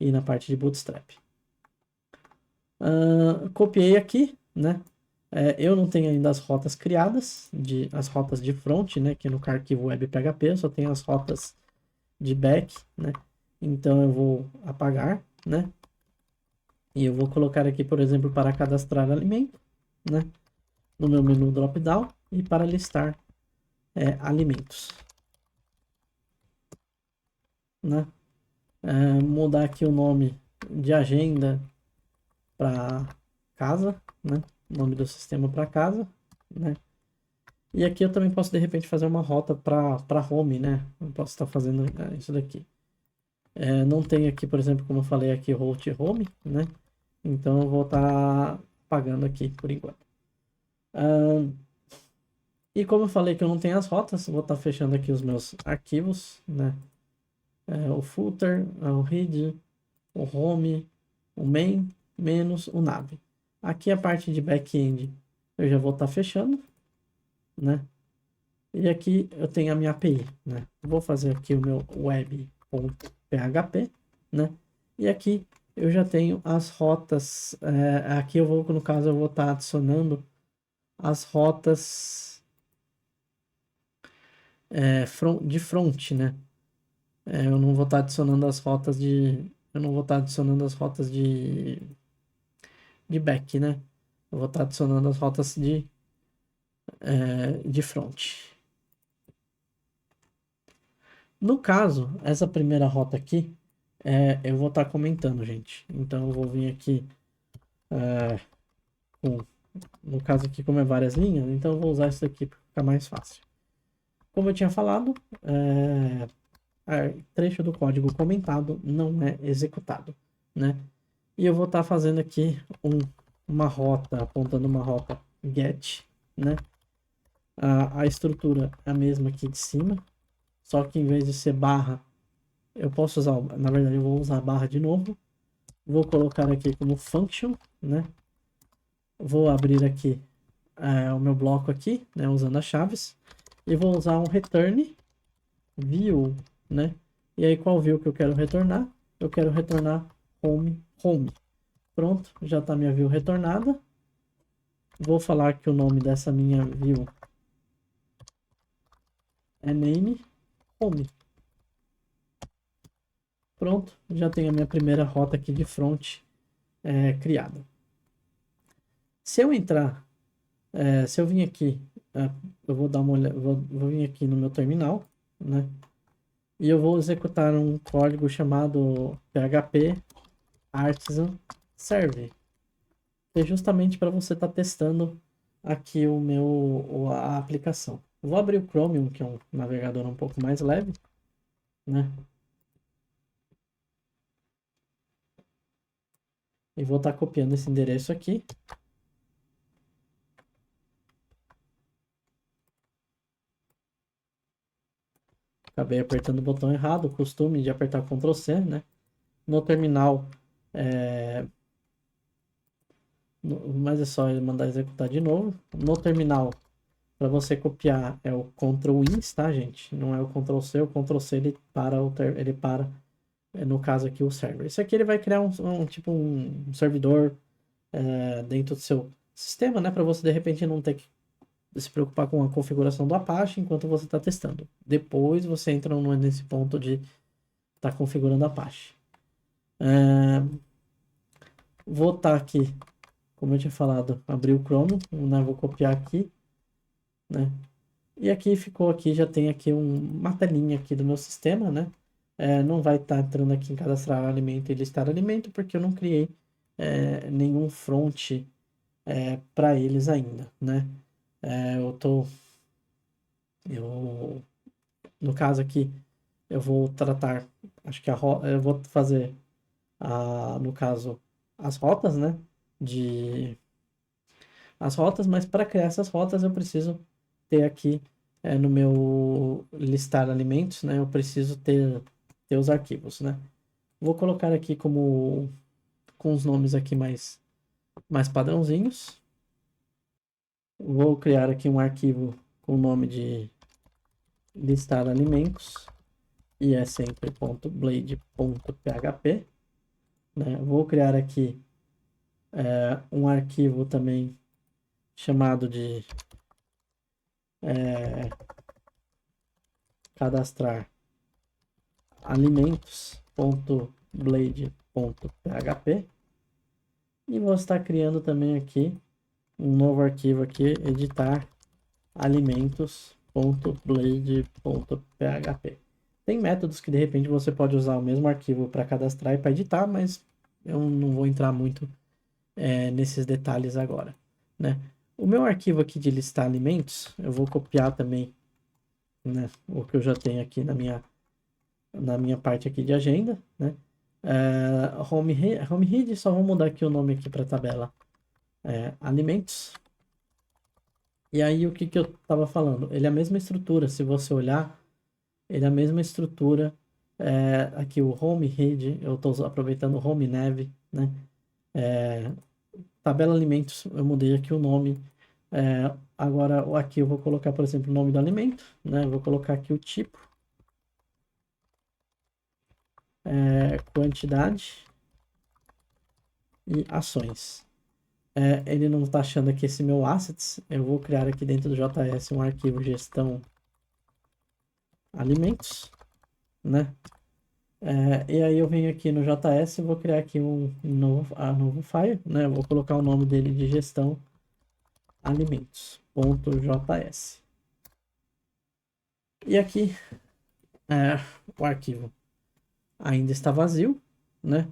ir na parte de Bootstrap. Copiei aqui, né? Eu não tenho ainda as rotas criadas, as rotas de front, né? Que no arquivo web PHP, eu só tenho as rotas de back, né? Então eu vou apagar, né? E eu vou colocar aqui, por exemplo, para cadastrar alimento, né? No meu menu drop-down e para listar alimentos, né? Mudar aqui o nome de agenda para casa, né? O nome do sistema para casa, né? E aqui eu também posso de repente fazer uma rota para home, né? Eu posso estar fazendo isso daqui. Não tem aqui, por exemplo, como eu falei aqui, route home, né? Então eu vou estar pagando aqui por enquanto. E como eu falei que eu não tenho as rotas, vou estar fechando aqui os meus arquivos, né? O footer, o head, o home, o main, menos o nav. Aqui a parte de back-end eu já vou estar fechando, né? E aqui eu tenho a minha API, né? Vou fazer aqui o meu web.php, né? E aqui eu já tenho as rotas. Aqui eu vou, no caso, eu vou estar adicionando as rotas de front, né? Eu não vou estar adicionando as rotas de. Eu não vou estar adicionando as rotas de back, né? Eu vou estar adicionando as rotas de front. No caso, essa primeira rota aqui, eu vou estar comentando, gente. Então, eu vou vir aqui, no caso aqui, como é várias linhas, então eu vou usar isso daqui para ficar mais fácil. Como eu tinha falado, trecho do código comentado não é executado, né? E eu vou estar fazendo aqui uma rota, apontando uma rota get, né? A estrutura é a mesma aqui de cima, só que em vez de ser barra, eu posso usar, na verdade eu vou usar a barra de novo. Vou colocar aqui como function, né? Vou abrir aqui o meu bloco aqui, né? Usando as chaves. E vou usar um return view, né? E aí qual view que eu quero retornar? Eu quero retornar home. Pronto, já está minha view retornada. Vou falar que o nome dessa minha view é name home. Pronto, já tenho a minha primeira rota aqui de front criada. Se eu entrar, se eu vir aqui, eu vou dar uma olhada, vou vir aqui no meu terminal, né? E eu vou executar um código chamado php artisan serve, que é justamente para você estar testando aqui a aplicação. Eu vou abrir o Chromium, que é um navegador um pouco mais leve, né? E vou estar copiando esse endereço aqui. Acabei apertando o botão errado, o costume de apertar Ctrl+C, né? No terminal, Mas é só mandar executar de novo. No terminal, para você copiar é o Ctrl I, tá, gente? Não é o Ctrl C. O Ctrl C ele para, no caso aqui, o server. Isso aqui ele vai criar tipo um servidor dentro do seu sistema, né? Para você de repente não ter que se preocupar com a configuração do Apache enquanto você está testando. Depois você entra nesse ponto de estar configurando Apache. Vou estar aqui, como eu tinha falado, abrir o Chrome, né? Vou copiar aqui, né? E aqui ficou aqui, já tem aqui uma telinha aqui do meu sistema, né? Não vai estar entrando aqui em cadastrar alimento e listar alimento, porque eu não criei nenhum front para eles ainda, né? No caso aqui, eu vou tratar, acho que eu vou fazer, no caso, as rotas, né? As rotas, mas para criar essas rotas eu preciso ter aqui no meu listar alimentos, né? Eu preciso ter os arquivos, né? Vou colocar aqui com os nomes aqui mais padrãozinhos. Vou criar aqui um arquivo com o nome de listar alimentos e é sempre .blade.php, né? Vou criar aqui um arquivo também chamado de cadastrar alimentos.blade.php e vou estar criando também aqui um novo arquivo aqui, editar alimentos.blade.php. Tem métodos que de repente você pode usar o mesmo arquivo para cadastrar e para editar, mas eu não vou entrar muito nesses detalhes agora, né? O meu arquivo aqui de listar alimentos, eu vou copiar também, né, o que eu já tenho aqui na minha parte aqui de agenda, né? Home read, só vou mudar aqui o nome aqui para a tabela alimentos. E aí o que eu estava falando? Ele é a mesma estrutura, se você olhar, ele é a mesma estrutura. Aqui o home read, eu estou aproveitando o home nav, né? Tabela alimentos, eu mudei aqui o nome. Agora aqui eu vou colocar, por exemplo, o nome do alimento, né? Vou colocar aqui o tipo, quantidade e ações. Ele não está achando aqui esse meu assets, eu vou criar aqui dentro do JS um arquivo gestão alimentos, né? E aí eu venho aqui no JS e vou criar aqui um novo file, né? Eu vou colocar o nome dele de gestão alimentos.js. E aqui o arquivo ainda está vazio, né?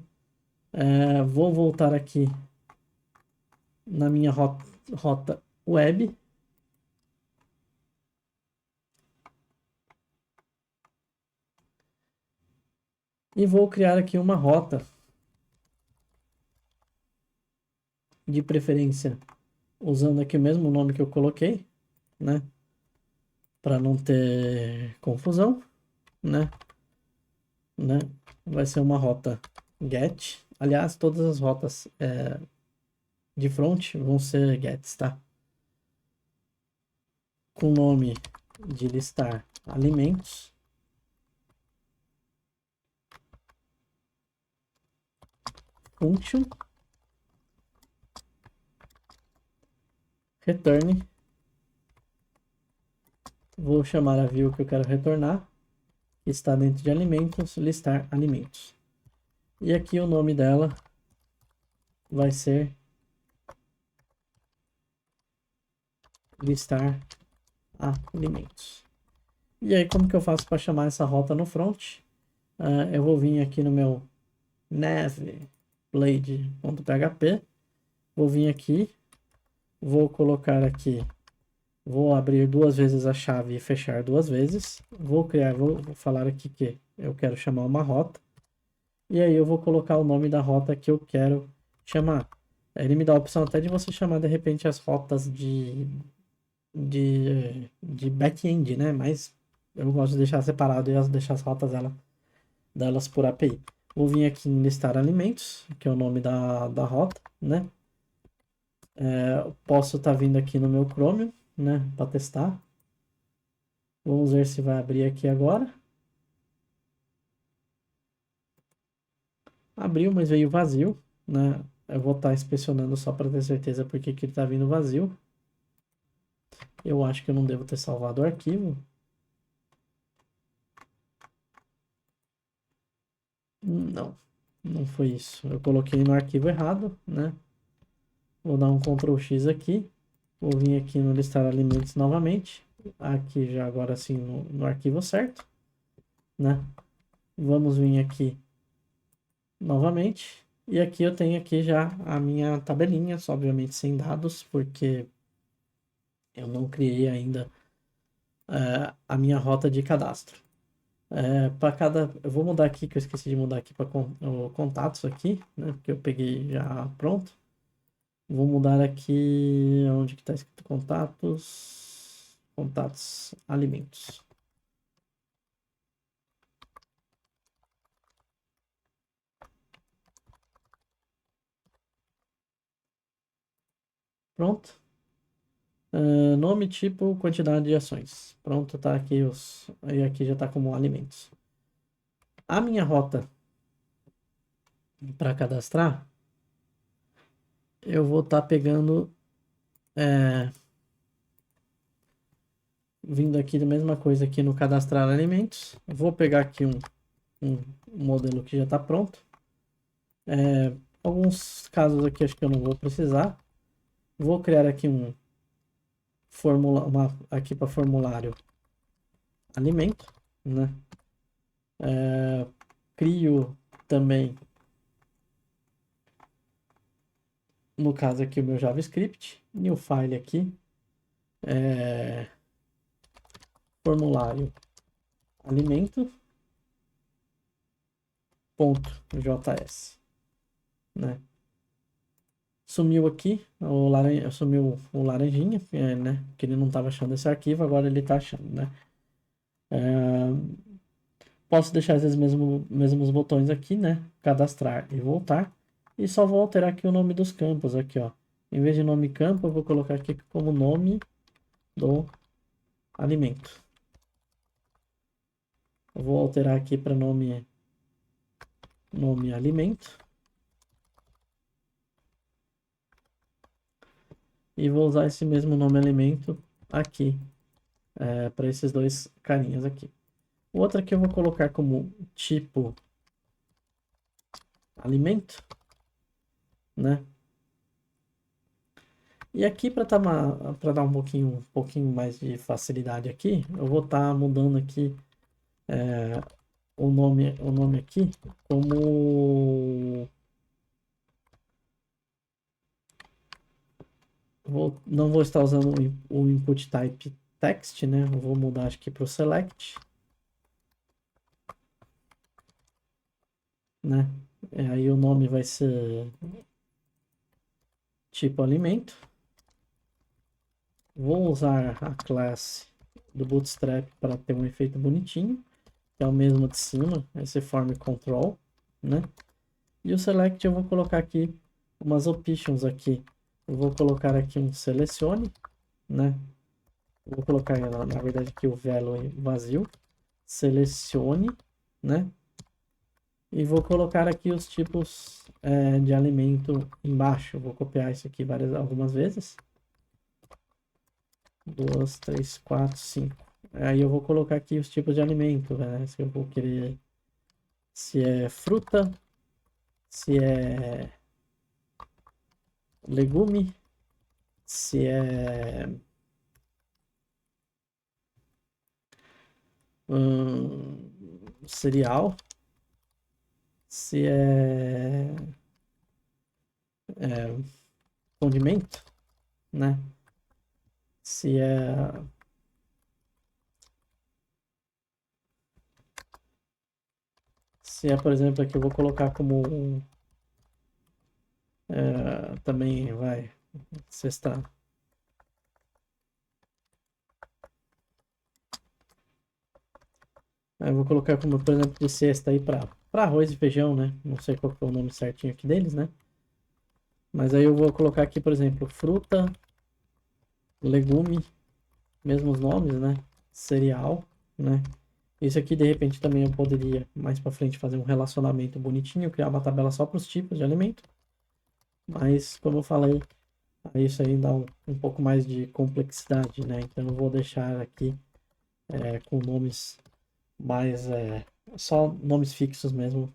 Vou voltar aqui na minha rota web. E vou criar aqui uma rota, de preferência usando aqui o mesmo nome que eu coloquei, né? Para não ter confusão, né? Vai ser uma rota get. Aliás, todas as rotas de front vão ser gets, tá? Com o nome de listar alimentos. Function. Return. Vou chamar a view que eu quero retornar. Que está dentro de alimentos, listar alimentos. E aqui o nome dela vai ser listar alimentos. E aí, como que eu faço para chamar essa rota no front? Eu vou vir aqui no meu navblade.php, vou vir aqui, vou colocar aqui, vou abrir duas vezes a chave e fechar duas vezes, vou falar aqui que eu quero chamar uma rota, e aí eu vou colocar o nome da rota que eu quero chamar. Ele me dá a opção até de você chamar de repente as rotas de back-end, né? Mas eu gosto de deixar separado e deixar as rotas delas por API. Vou vir aqui em listar alimentos, que é o nome da rota, né? Posso estar vindo aqui no meu Chromium, né, para testar. Vamos ver se vai abrir aqui agora. Abriu, mas veio vazio, né? Eu vou estar inspecionando só para ter certeza porque que ele está vindo vazio. Eu acho que eu não devo ter salvado o arquivo. Não, não foi isso. Eu coloquei no arquivo errado, né? Vou dar um Ctrl X aqui. Vou vir aqui no listar alimentos novamente. Aqui já agora sim no arquivo certo, né? Vamos vir aqui novamente. E aqui eu tenho aqui já a minha tabelinha, só obviamente sem dados, porque eu não criei ainda a minha rota de cadastro. Para cada, eu vou mudar aqui, que eu esqueci de mudar aqui para contatos aqui, né? Porque eu peguei já pronto. Vou mudar aqui onde que está escrito contatos, contatos, alimentos. Pronto. Nome, tipo, quantidade de ações. Pronto, tá aqui os. Aí aqui já tá como alimentos. A minha rota para cadastrar, eu vou estar pegando. Vindo aqui da mesma coisa aqui no cadastrar alimentos. Vou pegar aqui um modelo que já está pronto. Alguns casos aqui acho que eu não vou precisar. Vou criar aqui aqui para formulário alimento, né? Crio também, no caso aqui, o meu JavaScript, new file aqui, formulário alimento ponto .js, né? Sumiu aqui, sumiu o laranjinha, né? Que ele não estava achando esse arquivo, agora ele está achando, né? Posso deixar esses mesmos botões aqui, né? Cadastrar e voltar. E só vou alterar aqui o nome dos campos, aqui, ó. Em vez de nome campo, eu vou colocar aqui como nome do alimento. Eu vou alterar aqui para nome alimento. E vou usar esse mesmo nome alimento aqui, para esses dois carinhas aqui. O outro aqui eu vou colocar como tipo alimento, né? E aqui para dar um pouquinho mais de facilidade aqui, eu vou estar mudando aqui o nome aqui como não vou estar usando o input type text, né? Eu vou mudar aqui para o select, né? Aí o nome vai ser tipo alimento. Vou usar a classe do Bootstrap para ter um efeito bonitinho, que é o mesmo de cima, esse form control, né? E o select eu vou colocar aqui umas options aqui. Eu vou colocar aqui um selecione, né? Eu vou colocar na verdade aqui o value vazio, selecione, né? E vou colocar aqui os tipos de alimento embaixo. Eu vou copiar isso aqui algumas vezes. 2, 3, 4, 5. Aí eu vou colocar aqui os tipos de alimento, né? Se eu vou querer, se é fruta, se é legume, se é cereal, se é condimento, né? Se é por exemplo, aqui eu vou colocar como também vai cesta. Eu vou colocar como, por exemplo, de cesta aí para arroz e feijão, né? Não sei qual que é o nome certinho aqui deles, né? Mas aí eu vou colocar aqui, por exemplo, fruta, legume, mesmos nomes, né? Cereal, né? Isso aqui, de repente, também eu poderia, mais para frente, fazer um relacionamento bonitinho, criar uma tabela só para os tipos de alimento. Mas, como eu falei, isso aí dá um pouco mais de complexidade, né? Então, eu vou deixar aqui com nomes mais... só nomes fixos mesmo,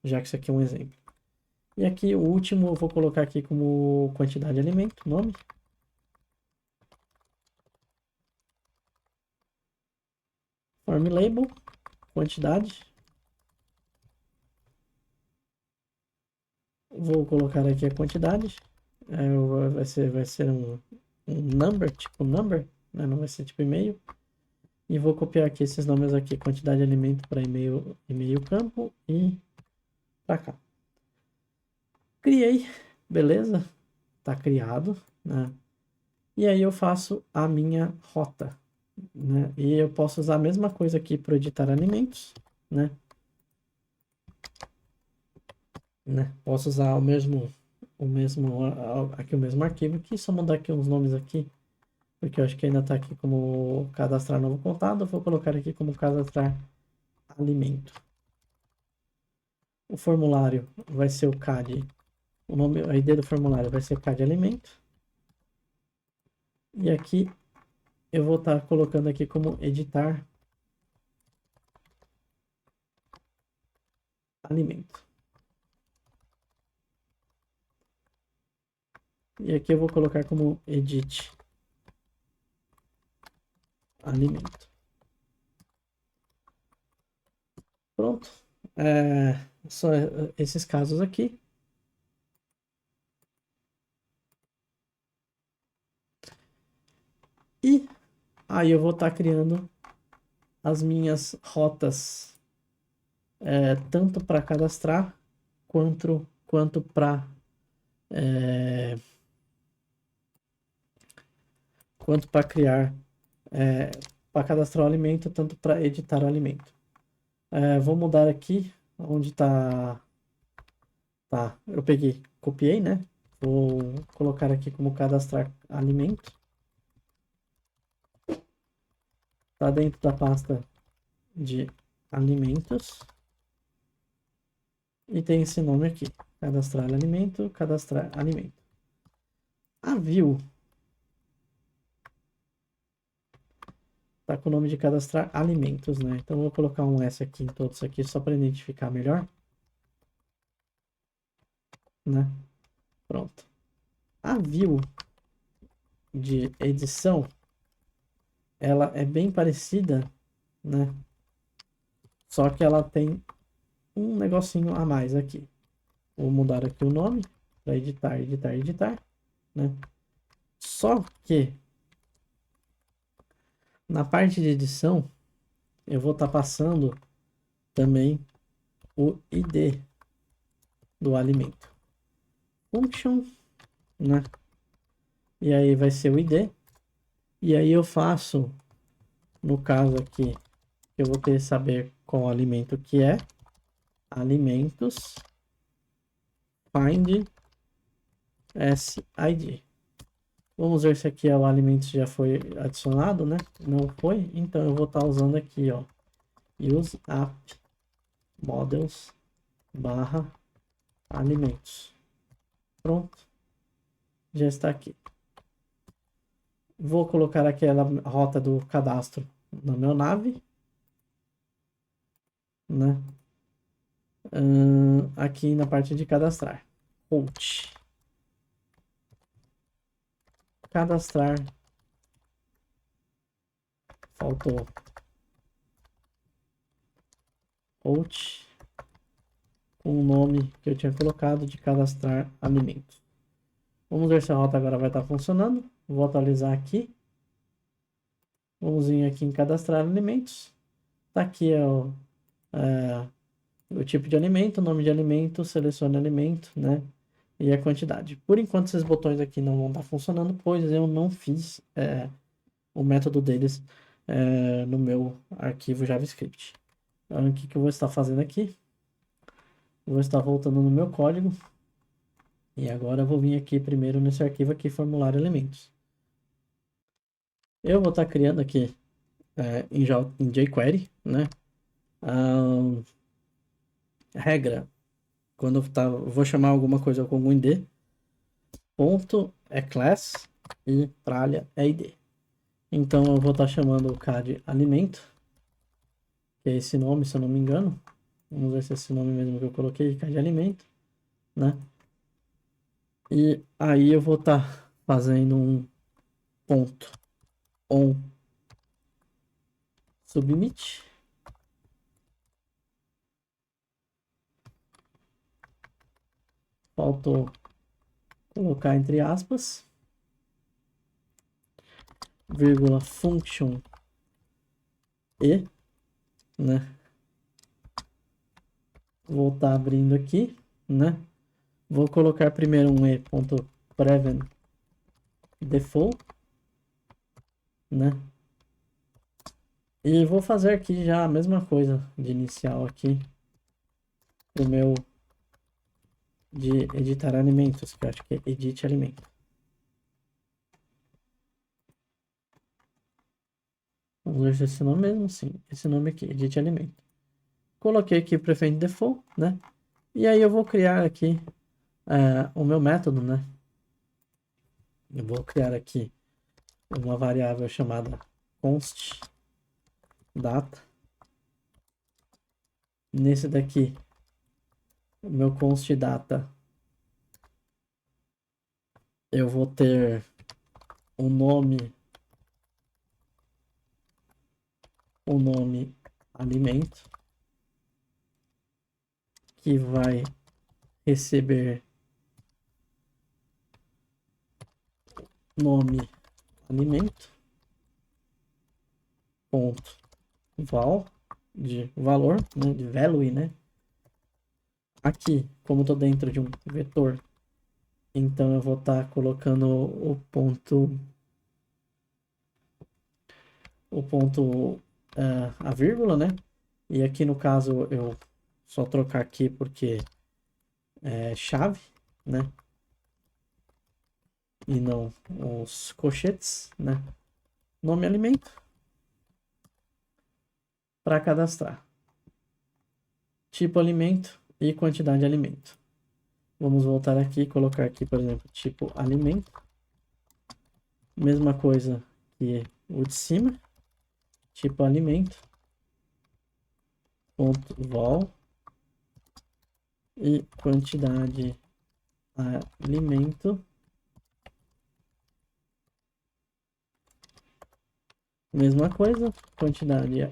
já que isso aqui é um exemplo. E aqui, o último, eu vou colocar aqui como quantidade de alimento, nome. Form label, quantidade. Vou colocar aqui a quantidade. Vai ser um number, tipo number, né? Não vai ser tipo e-mail. E vou copiar aqui esses nomes aqui, quantidade de alimento para e-mail campo e para cá. Criei, beleza? Tá criado, né? E aí eu faço a minha rota, né? E eu posso usar a mesma coisa aqui para editar alimentos, né? Posso usar aqui o mesmo arquivo aqui, só mudar aqui uns nomes aqui, porque eu acho que ainda está aqui como cadastrar novo contato, eu vou colocar aqui como cadastrar alimento. O formulário vai ser o CAD, a ID do formulário vai ser CAD alimento. E aqui eu vou estar colocando aqui como editar alimento. E aqui eu vou colocar como edit alimento. Pronto. Só esses casos aqui. E aí eu vou estar criando as minhas rotas, tanto para cadastrar quanto para criar, para cadastrar o alimento, tanto para editar o alimento. Vou mudar aqui onde tá, eu peguei, copiei, né? Vou colocar aqui como cadastrar alimento. Tá dentro da pasta de alimentos. E tem esse nome aqui, cadastrar alimento, cadastrar alimento. A view tá com o nome de cadastrar alimentos, né? Então eu vou colocar um S aqui em todos aqui só para identificar melhor, né? Pronto. A view de edição, ela é bem parecida, né? Só que ela tem um negocinho a mais aqui. Vou mudar aqui o nome para editar, né? Só que na parte de edição, eu vou estar passando também o ID do alimento. Function, né? E aí vai ser o ID. E aí eu faço, no caso aqui, eu vou ter que saber qual alimento que é. Alimentos, find SID. Vamos ver se aqui o alimento já foi adicionado, né? Não foi, então eu vou estar usando aqui, ó, use app models barra alimentos. Pronto, já está aqui. Vou colocar aquela rota do cadastro no meu nave, né? Aqui na parte de cadastrar. Route. Cadastrar. Faltou. Route. Com o nome que eu tinha colocado de cadastrar alimentos. Vamos ver se a rota agora vai estar funcionando. Vou atualizar aqui. Vamos vir aqui em cadastrar alimentos. Tá aqui o tipo de alimento, o nome de alimento, selecione alimento, né? E a quantidade. Por enquanto, esses botões aqui não vão estar funcionando, pois eu não fiz o método deles no meu arquivo JavaScript. Então, o que eu vou estar fazendo aqui? Vou estar voltando no meu código E agora eu vou vir aqui primeiro nesse arquivo aqui, formulário elementos. Eu vou estar criando aqui em jQuery, né? A regra, quando eu vou chamar alguma coisa com algum id, ponto é class e tralha é id. Então eu vou estar chamando o CAD alimento, que é esse nome, se eu não me engano. Vamos ver se é esse nome mesmo que eu coloquei, CAD alimento, né? E aí eu vou estar fazendo um ponto on submit. Faltou colocar entre aspas, vírgula function e, né? Vou estar abrindo aqui, né? Vou colocar primeiro um e.prevent default, né? E vou fazer aqui já a mesma coisa de inicial aqui pro meu de editar alimentos, que eu acho que é edit alimento. Vamos ver se esse nome mesmo, sim. Esse nome aqui, edit alimento. Coloquei aqui prevent default, né? E aí eu vou criar aqui o meu método, né? Eu vou criar aqui uma variável chamada const data. Nesse daqui, o meu const data, eu vou ter o nome alimento, que vai receber nome alimento, ponto val, de valor, né, de value, né? Aqui, como eu tô dentro de um vetor, então eu vou estar colocando a vírgula, né? E aqui no caso eu só trocar aqui porque é chave, né? E não os colchetes, né? Nome alimento para cadastrar. Tipo alimento e quantidade de alimento. Vamos voltar aqui e colocar aqui, por exemplo, tipo alimento. Mesma coisa que o de cima. Tipo alimento. Ponto vol. E quantidade alimento. Mesma coisa, quantidade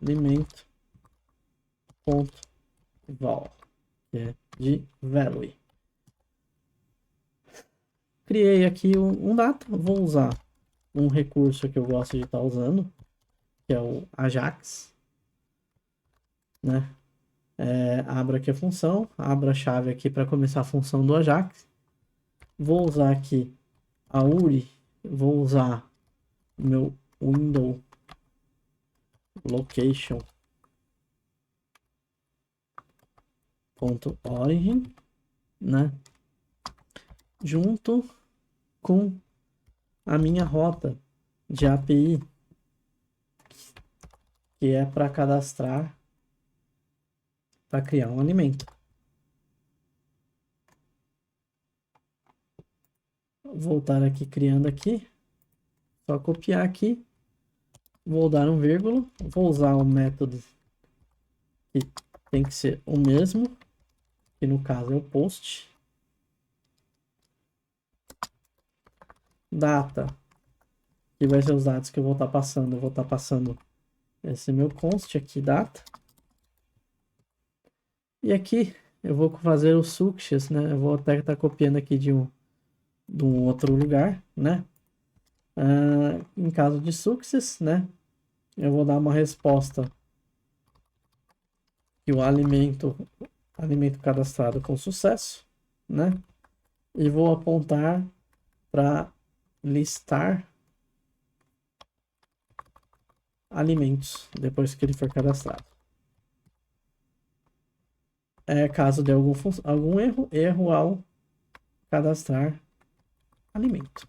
alimento. Ponto val. Que é de value. Criei aqui um data. Vou usar um recurso que eu gosto de estar usando, que é o Ajax, né? Abro aqui a função, abro a chave aqui para começar a função do Ajax. Vou usar aqui a URI, vou usar o meu window location ponto origin, né? Junto com a minha rota de API, que é para cadastrar, para criar um alimento. Vou voltar aqui criando aqui, só copiar aqui, vou dar um vírgula, vou usar o método que tem que ser o mesmo, que no caso é o post. Data, que vai ser os dados que eu vou estar passando. Eu vou estar passando esse meu const aqui, data. E aqui eu vou fazer o success, né? Eu vou até estar copiando aqui de um outro lugar, né? Em caso de success, né? Eu vou dar uma resposta que o alimento cadastrado com sucesso, né? E vou apontar para listar alimentos depois que ele for cadastrado. Caso de algum erro ao cadastrar alimento.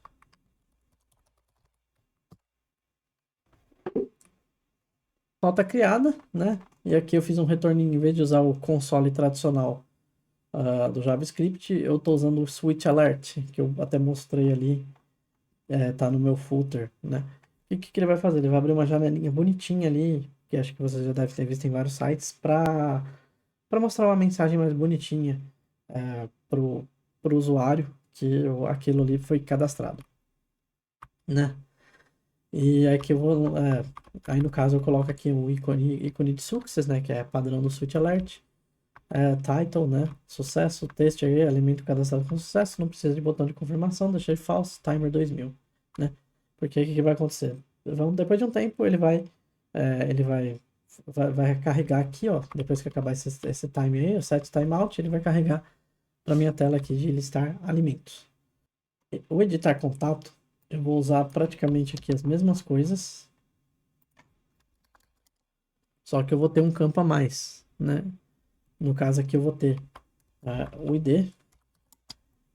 Nota criada, né? E aqui eu fiz um retorninho, em vez de usar o console tradicional do JavaScript, eu estou usando o Switch Alert, que eu até mostrei ali, tá no meu footer, né? E o que ele vai fazer? Ele vai abrir uma janelinha bonitinha ali, que acho que você já deve ter visto em vários sites, para mostrar uma mensagem mais bonitinha pro usuário que aquilo ali foi cadastrado, né? E aqui eu vou, aí no caso eu coloco aqui o ícone de success, né, que é padrão do Switch Alert, title, né, sucesso, texto aí, alimento cadastrado com sucesso, não precisa de botão de confirmação, deixei false, timer 2000, né, porque o que vai acontecer? Depois de um tempo vai carregar aqui, ó, depois que acabar esse time aí, o set timeout, ele vai carregar para minha tela aqui de listar alimentos. O editar contato, eu vou usar praticamente aqui as mesmas coisas, só que eu vou ter um campo a mais, né? No caso aqui eu vou ter o ID,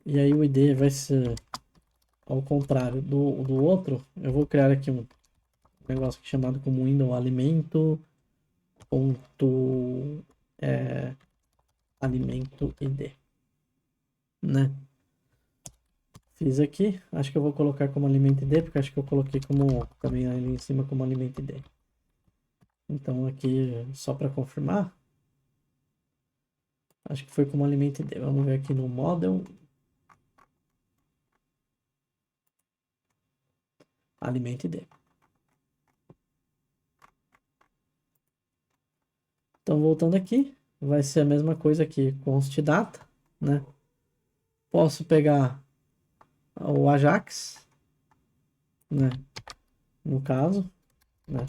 e aí o ID vai ser ao contrário do outro. Eu vou criar aqui um negócio chamado como window alimento ponto alimento ID, né? Fiz aqui, acho que eu vou colocar como alimento ID, porque acho que eu coloquei como também ali em cima como alimento ID. Então aqui, só para confirmar, acho que foi como alimento ID. Vamos ver aqui no model. Alimento ID. Então, voltando aqui, vai ser a mesma coisa aqui, const data, né? Posso pegar o Ajax, né? No caso, né?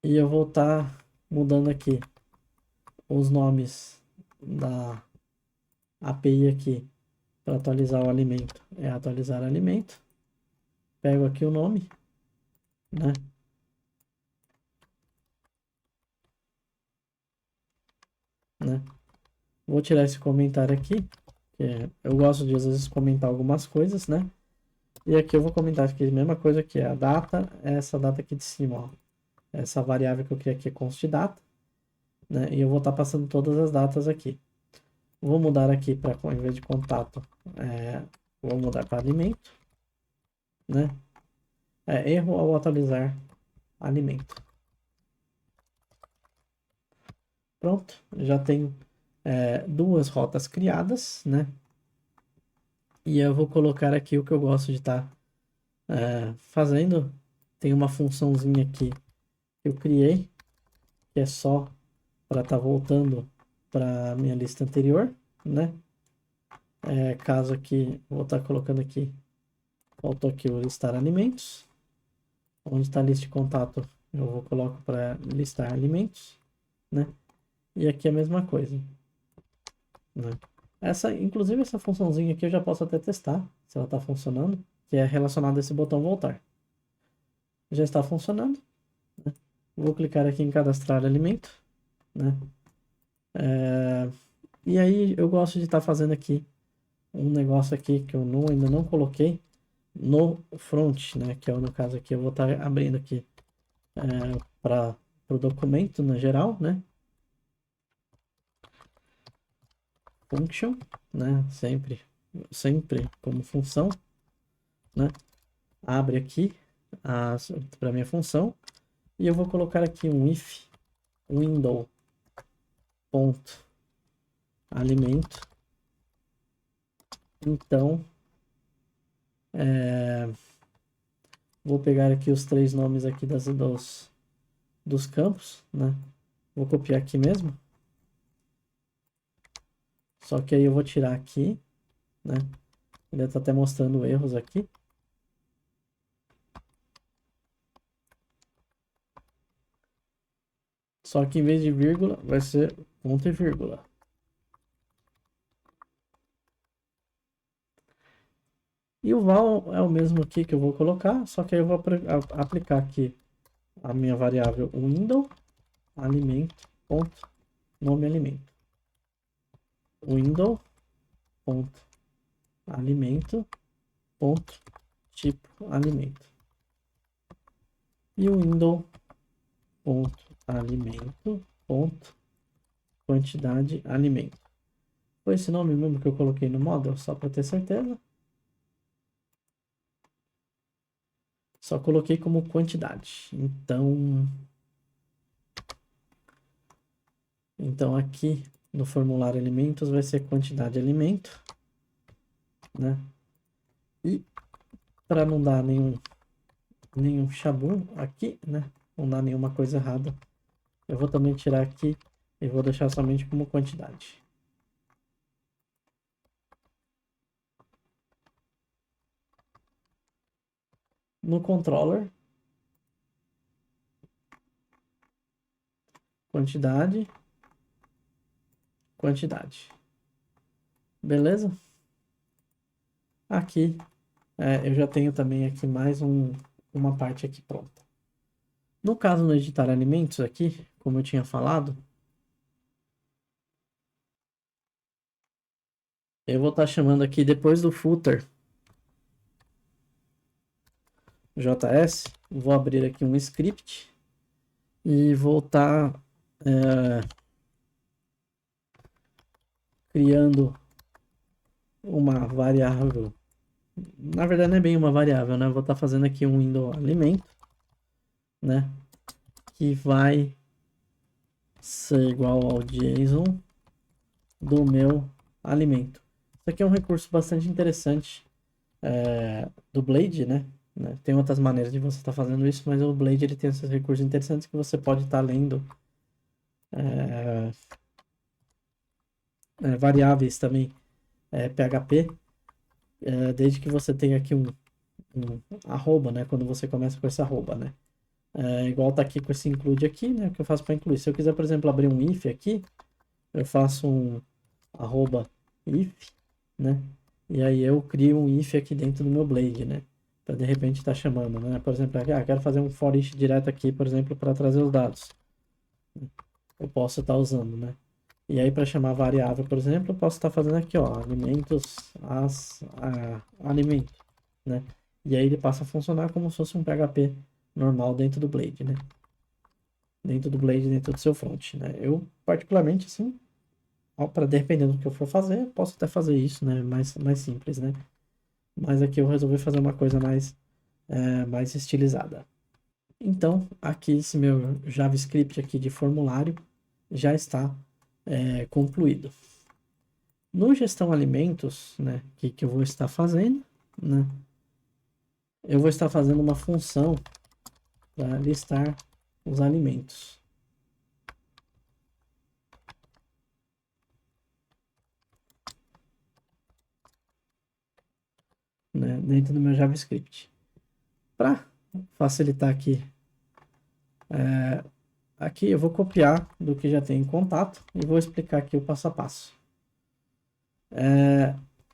E eu vou estar mudando aqui os nomes da API aqui para atualizar o alimento. É atualizar alimento. Pego aqui o nome, né? Vou tirar esse comentário aqui, que eu gosto de às vezes comentar algumas coisas, né? E aqui eu vou comentar aqui a mesma coisa que é a data, essa data aqui de cima, ó. Essa variável que eu criei aqui é const data, né? E eu vou estar passando todas as datas aqui. Vou mudar aqui para, em vez de contato, vou mudar para alimento, né? Erro ao atualizar alimento. Pronto, já tenho duas rotas criadas, né? E eu vou colocar aqui o que eu gosto de estar fazendo. Tem uma funçãozinha aqui que eu criei, que é só para estar voltando para minha lista anterior, né? Caso aqui, vou estar colocando aqui, faltou aqui o listar alimentos. Onde está a lista de contato, eu vou colocar para listar alimentos, né? E aqui é a mesma coisa, né? Inclusive essa funçãozinha aqui eu já posso até testar se ela está funcionando, que é relacionada a esse botão voltar. Já está funcionando, né? Vou clicar aqui em cadastrar alimento, né? E aí eu gosto de estar fazendo aqui um negócio aqui que eu ainda não coloquei no front, né? Que é no caso aqui eu vou estar abrindo aqui para o documento no geral, né? Function, né? Sempre como função, né? Abre aqui para minha função e eu vou colocar aqui um if window ponto alimento. Então vou pegar aqui os três nomes aqui dos campos, né? Vou copiar aqui mesmo. Só que aí eu vou tirar aqui, né? Ele está até mostrando erros aqui. Só que em vez de vírgula, vai ser ponto e vírgula. E o val é o mesmo aqui que eu vou colocar, só que aí eu vou aplicar aqui a minha variável window alimento ponto nome alimento. Window ponto alimento, ponto, tipo, alimento. E o window, ponto, alimento, ponto, quantidade, alimento. Foi esse nome mesmo que eu coloquei no model, só para ter certeza. Só coloquei como quantidade. Então aqui no formulário alimentos vai ser quantidade de alimento, né? E para não dar nenhum chabu aqui, né? Não dar nenhuma coisa errada, eu vou também tirar aqui e vou deixar somente como quantidade. No controller, quantidade, quantidade. Beleza? Aqui eu já tenho também aqui mais uma parte aqui pronta. No caso, no editar alimentos aqui, como eu tinha falado, eu vou estar chamando aqui depois do footer JS, vou abrir aqui um script e vou estar criando uma variável. Na verdade não é bem uma variável, né? Eu vou estar fazendo aqui um window alimento, né? Que vai ser igual ao JSON do meu alimento. Isso aqui é um recurso bastante interessante do Blade, né? Tem outras maneiras de você estar fazendo isso, mas o Blade ele tem esses recursos interessantes que você pode estar lendo variáveis também PHP, desde que você tenha aqui um arroba, né? Quando você começa com esse arroba, né? Igual tá aqui com esse include aqui, né? O que eu faço para incluir? Se eu quiser, por exemplo, abrir um if aqui, eu faço um arroba if, né? E aí eu crio um if aqui dentro do meu Blade, né? Para de repente estar chamando, né? Por exemplo, quero fazer um for each direto aqui, por exemplo, para trazer os dados. Eu posso estar usando, né? E aí para chamar variável, por exemplo, eu posso estar fazendo aqui, ó, alimentos alimento, né? E aí ele passa a funcionar como se fosse um PHP normal dentro do Blade, né? Dentro do Blade, dentro do seu front, né? Eu particularmente assim, para dependendo do que eu for fazer, posso até fazer isso, né? Mais simples, né? Mas aqui eu resolvi fazer uma coisa mais estilizada. Então, aqui esse meu JavaScript aqui de formulário já está concluído. No gestão alimentos, né, que eu vou estar fazendo, né? Eu vou estar fazendo uma função para listar os alimentos. Né, dentro do meu JavaScript. Para facilitar aqui eu vou copiar do que já tem em contato e vou explicar aqui o passo a passo.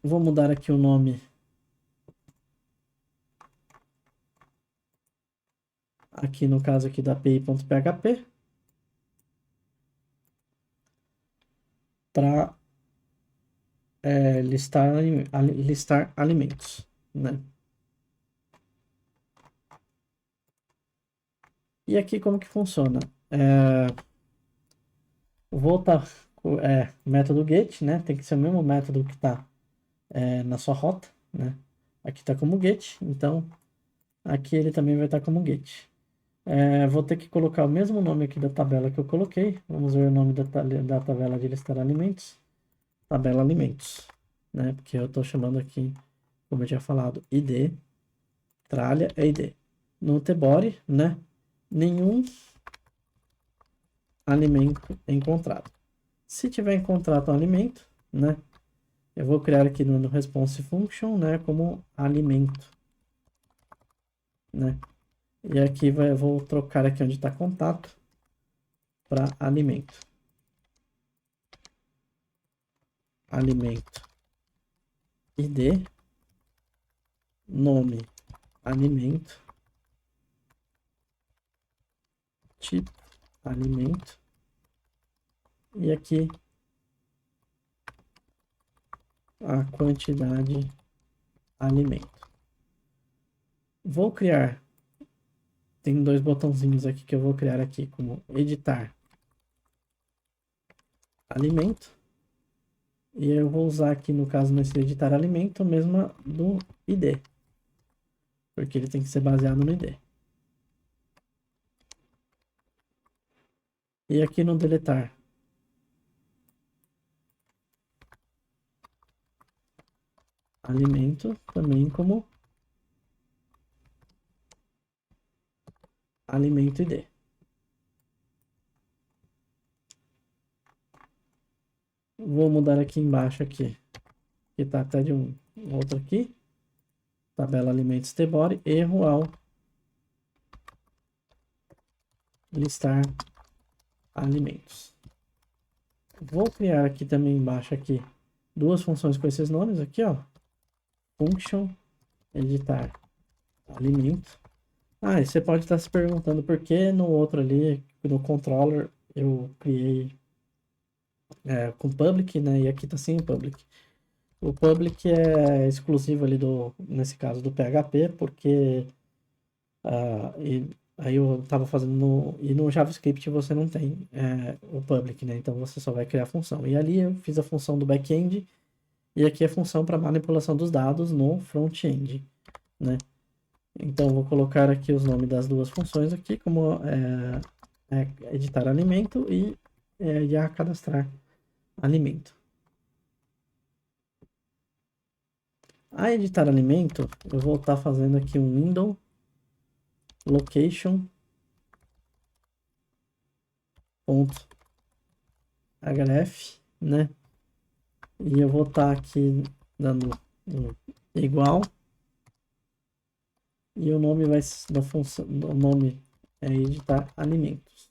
Vou mudar aqui o nome aqui no caso aqui da API.php para listar alimentos, né? E aqui como que funciona? Volta método get, né? Tem que ser o mesmo método que está na sua rota, né? Aqui está como get, então aqui ele também vai estar como get. Vou ter que colocar o mesmo nome aqui da tabela que eu coloquei. Vamos ver o nome da tabela de listar alimentos. Tabela alimentos, né? Porque eu estou chamando aqui, como eu tinha falado, id, tralha é id. No tbody, né? Nenhum alimento encontrado. Se tiver encontrado um alimento, né? Eu vou criar aqui no response function, né? Como alimento, né? E aqui eu vou trocar aqui onde está contato para alimento. Alimento id, nome alimento, tipo alimento, e aqui a quantidade alimento. Vou criar, tem dois botãozinhos aqui que eu vou criar aqui, como editar alimento. E eu vou usar aqui, no caso, nesse editar alimento, a mesma do ID. Porque ele tem que ser baseado no ID. E aqui no deletar alimento, também como alimento ID. Vou mudar aqui embaixo aqui, que tá até de um outro aqui. Tabela alimentos tbody, erro ao listar alimentos. Vou criar aqui também embaixo aqui duas funções com esses nomes aqui, ó. Function editar alimento. Ah, e você pode estar se perguntando por que no outro ali, no controller, eu criei com public, né? E aqui tá sem public. O public é exclusivo ali nesse caso do PHP, porque aí eu tava fazendo e no JavaScript você não tem o public, né? Então você só vai criar a função. E ali eu fiz a função do back-end e aqui a função para manipulação dos dados no front-end, né? Então vou colocar aqui os nomes das duas funções aqui, como editar alimento e já cadastrar alimento. A editar alimento, eu vou estar fazendo aqui um window location .href, né? E eu vou estar aqui dando um igual. E o nome da função, o nome é editar alimentos.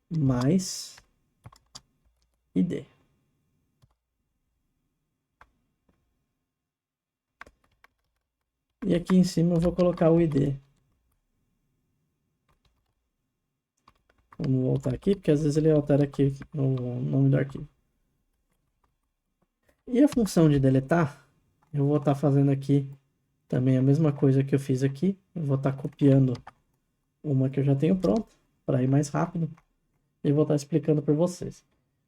Mais ID. E aqui em cima eu vou colocar o ID. Vamos voltar aqui, porque às vezes ele altera aqui o nome do arquivo. E a função de deletar, eu vou estar fazendo aqui também a mesma coisa que eu fiz aqui. Eu vou estar copiando uma que eu já tenho pronta, para ir mais rápido. E vou estar explicando para vocês.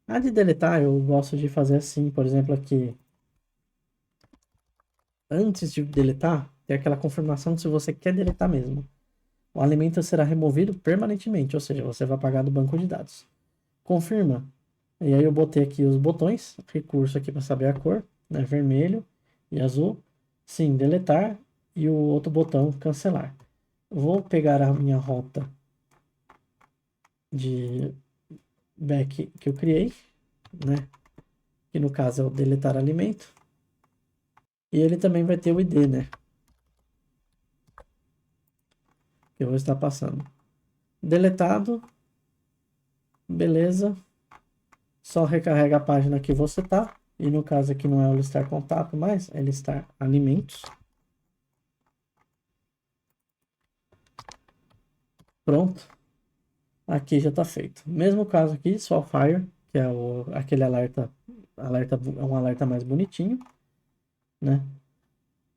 A de deletar, eu gosto de fazer assim, por exemplo, aqui. Antes de deletar, tem aquela confirmação se você quer deletar mesmo. O alimento será removido permanentemente, ou seja, você vai apagar do banco de dados. Confirma. E aí eu botei aqui os botões, recurso aqui para saber a cor, né, vermelho e azul. Sim, deletar e o outro botão cancelar. Vou pegar a minha rota de back que eu criei, né? Que no caso é o deletar alimento. E ele também vai ter o ID, né? Que eu vou estar passando. Deletado. Beleza. Só recarrega a página que você tá. E no caso aqui não é o listar contato, mas é listar alimentos. Pronto. Aqui já está feito. Mesmo caso aqui, só Fire, que é aquele alerta, é um alerta mais bonitinho, né?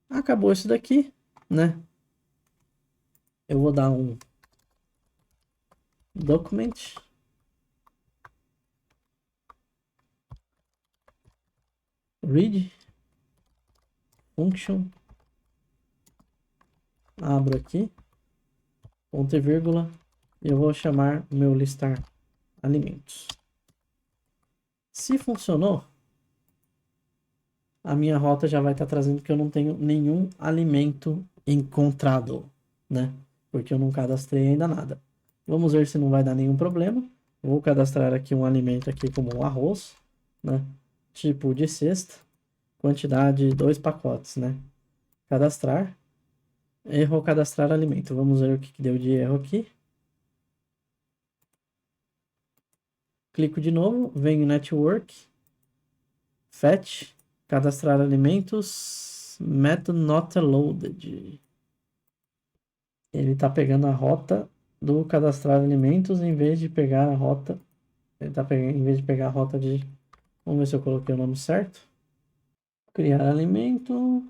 Acabou isso daqui, né? Eu vou dar um document. Read. Function. Abro aqui. Ponto e vírgula. E eu vou chamar o meu listar alimentos. Se funcionou, a minha rota já vai estar trazendo que eu não tenho nenhum alimento encontrado, né? Porque eu não cadastrei ainda nada. Vamos ver se não vai dar nenhum problema. Vou cadastrar aqui um alimento aqui como arroz, né? Tipo de cesta, quantidade 2 pacotes, né? Cadastrar. Erro cadastrar alimento. Vamos ver o que deu de erro aqui. Clico de novo, venho em Network, Fetch, cadastrar alimentos, Method not loaded. Ele está pegando a rota do cadastrar alimentos em vez de pegar a rota. Ele está pegando, em vez de pegar a rota de. Vamos ver se eu coloquei o nome certo. Criar alimento.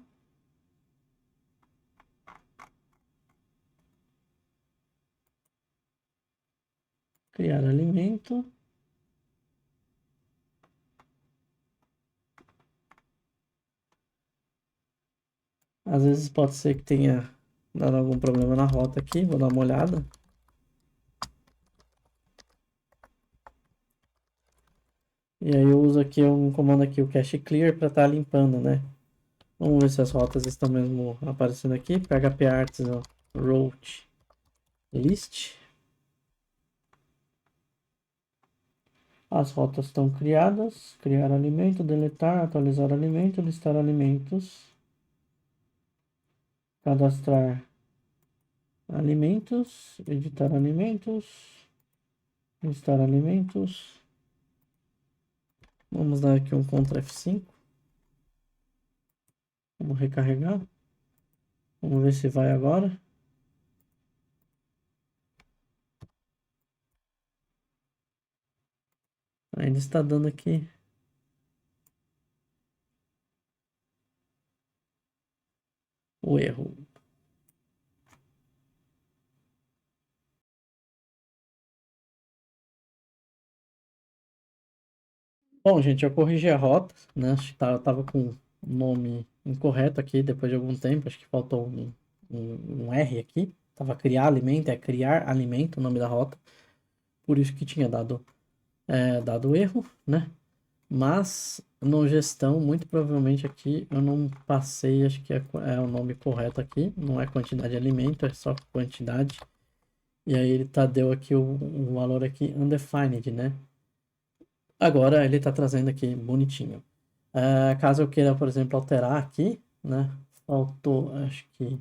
Criar alimento. Às vezes pode ser que tenha dado algum problema na rota aqui. Vou dar uma olhada. E aí eu uso aqui um comando aqui, o cache clear, para estar limpando, né? Vamos ver se as rotas estão mesmo aparecendo aqui. PHP Arts, route list. As rotas estão criadas. Criar alimento, deletar, atualizar alimento, listar alimentos. Cadastrar alimentos, editar alimentos, listar alimentos. Vamos dar aqui um Ctrl F5. Vamos recarregar. Vamos ver se vai agora. Ainda está dando aqui. O erro. Bom, gente, eu corrigi a rota, né? Acho que tava com o nome incorreto aqui depois de algum tempo. Acho que faltou um R aqui. Tava criar alimento, é criar alimento o nome da rota. Por isso que tinha dado erro, né? Mas no gestão, muito provavelmente aqui eu não passei, acho que é o nome correto aqui. Não é quantidade de alimento, é só quantidade. E aí ele deu aqui o valor aqui undefined, né? Agora ele está trazendo aqui bonitinho. Caso eu queira, por exemplo, alterar aqui, né? Acho que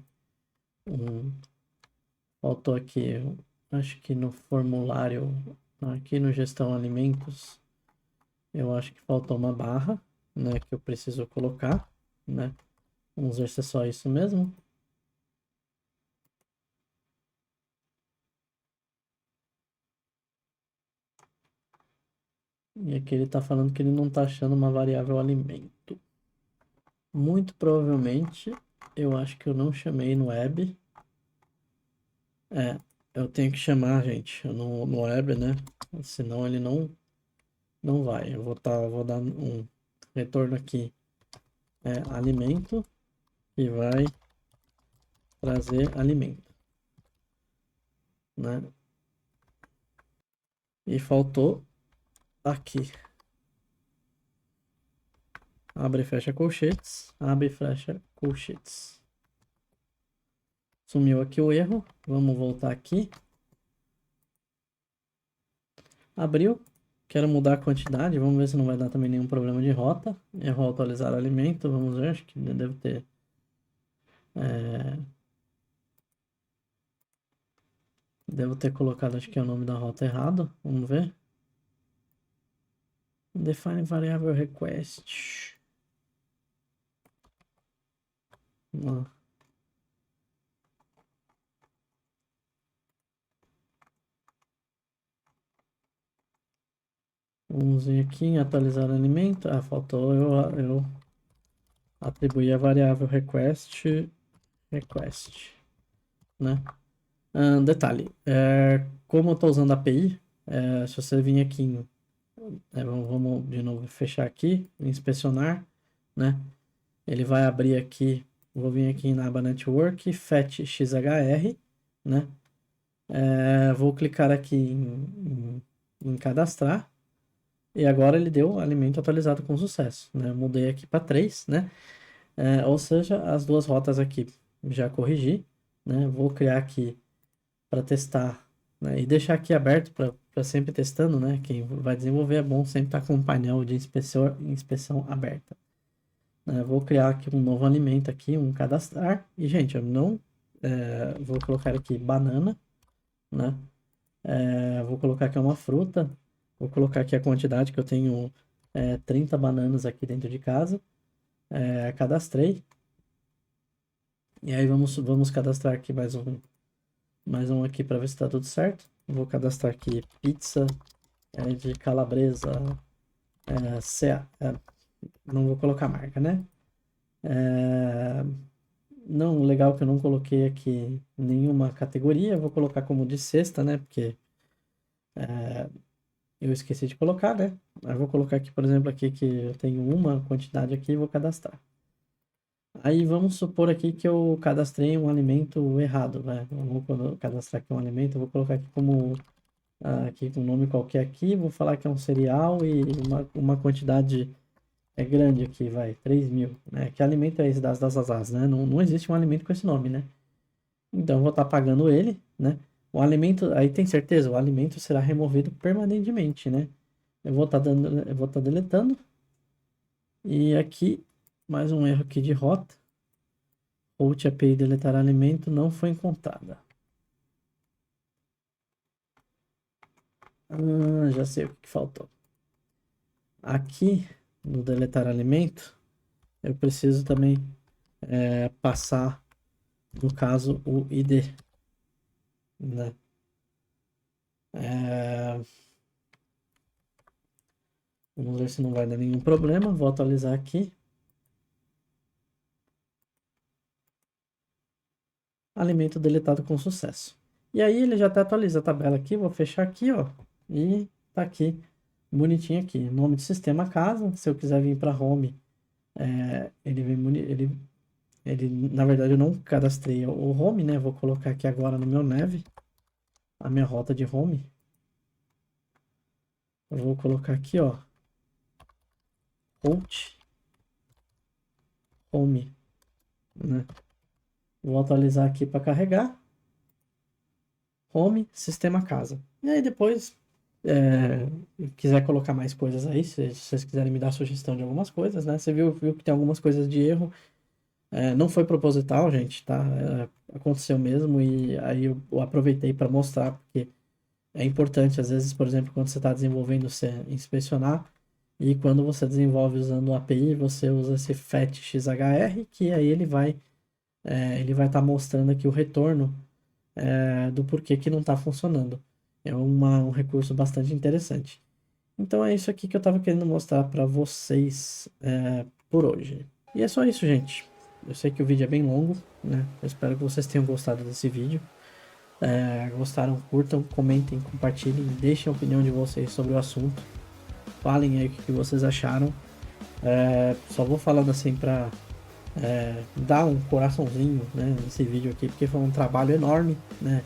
faltou aqui, acho que no formulário, aqui no gestão alimentos, eu acho que faltou uma barra, né? Que eu preciso colocar, né? Vamos ver se é só isso mesmo. E aqui ele está falando que ele não está achando uma variável alimento. Muito provavelmente, eu acho que eu não chamei no web. Eu tenho que chamar, gente, no web, né? Senão ele não vai. Eu vou dar um retorno aqui. Alimento e vai trazer alimento, né? E faltou aqui. Abre e fecha colchetes. Abre e fecha colchetes. Sumiu aqui o erro. Vamos voltar aqui. Abriu. Quero mudar a quantidade. Vamos ver se não vai dar também nenhum problema de rota. Eu vou atualizar o alimento. Vamos ver. Acho que deve ter. Devo ter colocado, acho que é o nome da rota errado. Vamos ver. Define variável request. Vamos lá. Vamos vir aqui em atualizar alimento. Faltou eu atribuir a variável request, né? Detalhe, como eu estou usando a API, se você vir aqui vamos de novo fechar aqui, inspecionar, né? Ele vai abrir aqui, vou vir aqui na aba Network, fetch.xhr, né? Vou clicar aqui em cadastrar. E agora ele deu alimento atualizado com sucesso, né? Eu mudei aqui para 3, né? Ou seja, as duas rotas aqui já corrigi, né? Vou criar aqui para testar, né? E deixar aqui aberto para sempre testando, né? Quem vai desenvolver é bom sempre estar com o painel de inspeção aberta. Vou criar aqui um novo alimento aqui, um cadastrar. E, gente, eu não vou colocar aqui banana, né? Vou colocar aqui uma fruta. Vou colocar aqui a quantidade que eu tenho 30 bananas aqui dentro de casa. Cadastrei. E aí vamos cadastrar aqui mais um aqui para ver se está tudo certo. Vou cadastrar aqui pizza de calabresa. Não vou colocar marca, né? Não, legal que eu não coloquei aqui nenhuma categoria, vou colocar como de sexta, né? Porque eu esqueci de colocar, né? Aí eu vou colocar aqui, por exemplo, aqui que eu tenho uma quantidade aqui e vou cadastrar. Aí vamos supor aqui que eu cadastrei um alimento errado, né? Eu vou cadastrar aqui um alimento, eu vou colocar aqui como aqui com um nome qualquer aqui, vou falar que é um cereal e uma quantidade grande aqui, vai, 3.000, né? Que alimento é esse das asas, né? Não existe um alimento com esse nome, né? Então eu vou estar pagando ele, né? O alimento, aí tem certeza, o alimento será removido permanentemente, né? Eu vou estar deletando. E aqui, mais um erro aqui de rota. Route API deletar alimento não foi encontrada. Já sei o que faltou. Aqui, no deletar alimento, eu preciso também passar, no caso, o ID, né? Vamos ver se não vai dar nenhum problema. Vou atualizar aqui. Alimento deletado com sucesso. E aí ele já até atualiza a tabela aqui. Vou fechar aqui, ó. E tá aqui, bonitinho aqui. Nome de sistema casa. Se eu quiser vir para home, ele vem ele, na verdade, eu não cadastrei o home, né? Vou colocar aqui agora no meu nav a minha rota de home. Eu vou colocar aqui, ó, route home, né? Vou atualizar aqui para carregar. Home, sistema casa. E aí depois, quiser colocar mais coisas aí, se vocês quiserem me dar sugestão de algumas coisas, né? Você viu que tem algumas coisas de erro. Não foi proposital, gente, tá? Aconteceu mesmo e aí eu aproveitei para mostrar, porque é importante, às vezes, por exemplo, quando você está desenvolvendo, você inspecionar, e quando você desenvolve usando o API, você usa esse FAT-XHR, que aí ele vai estar mostrando aqui o retorno do porquê que não está funcionando. É um recurso bastante interessante. Então é isso aqui que eu estava querendo mostrar para vocês por hoje. E é só isso, gente. Eu sei que o vídeo é bem longo, né? Eu espero que vocês tenham gostado desse vídeo. Gostaram, curtam, comentem, compartilhem, deixem a opinião de vocês sobre o assunto. Falem aí o que vocês acharam. Só vou falando assim pra dar um coraçãozinho, né, nesse vídeo aqui, porque foi um trabalho enorme, né?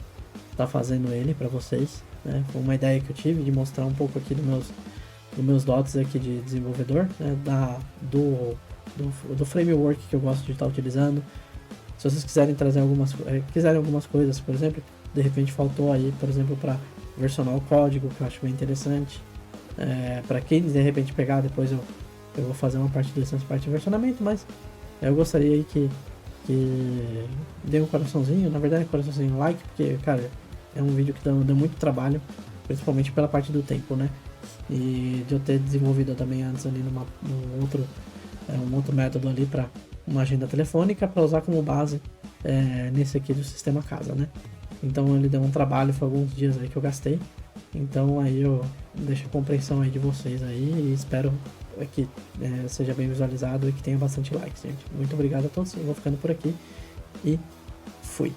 Tá fazendo ele pra vocês, né? Foi uma ideia que eu tive de mostrar um pouco aqui dos meus dotes aqui de desenvolvedor, né? Do framework que eu gosto de estar utilizando. Se vocês quiserem trazer algumas coisas, por exemplo, de repente faltou aí, por exemplo, para versionar o código, que eu acho bem interessante. Para quem de repente pegar, depois eu vou fazer uma parte dessa parte de versionamento, mas eu gostaria aí que dê um coraçãozinho, na verdade coraçãozinho like, porque, cara, é um vídeo que deu muito trabalho, principalmente pela parte do tempo, né? E de eu ter desenvolvido também antes ali um outro método ali para uma agenda telefônica para usar como base nesse aqui do sistema casa, né? Então ele deu um trabalho, foi alguns dias aí que eu gastei. Então aí eu deixo a compreensão aí de vocês aí e espero que seja bem visualizado e que tenha bastante likes, gente. Muito obrigado a todos, eu vou ficando por aqui e fui.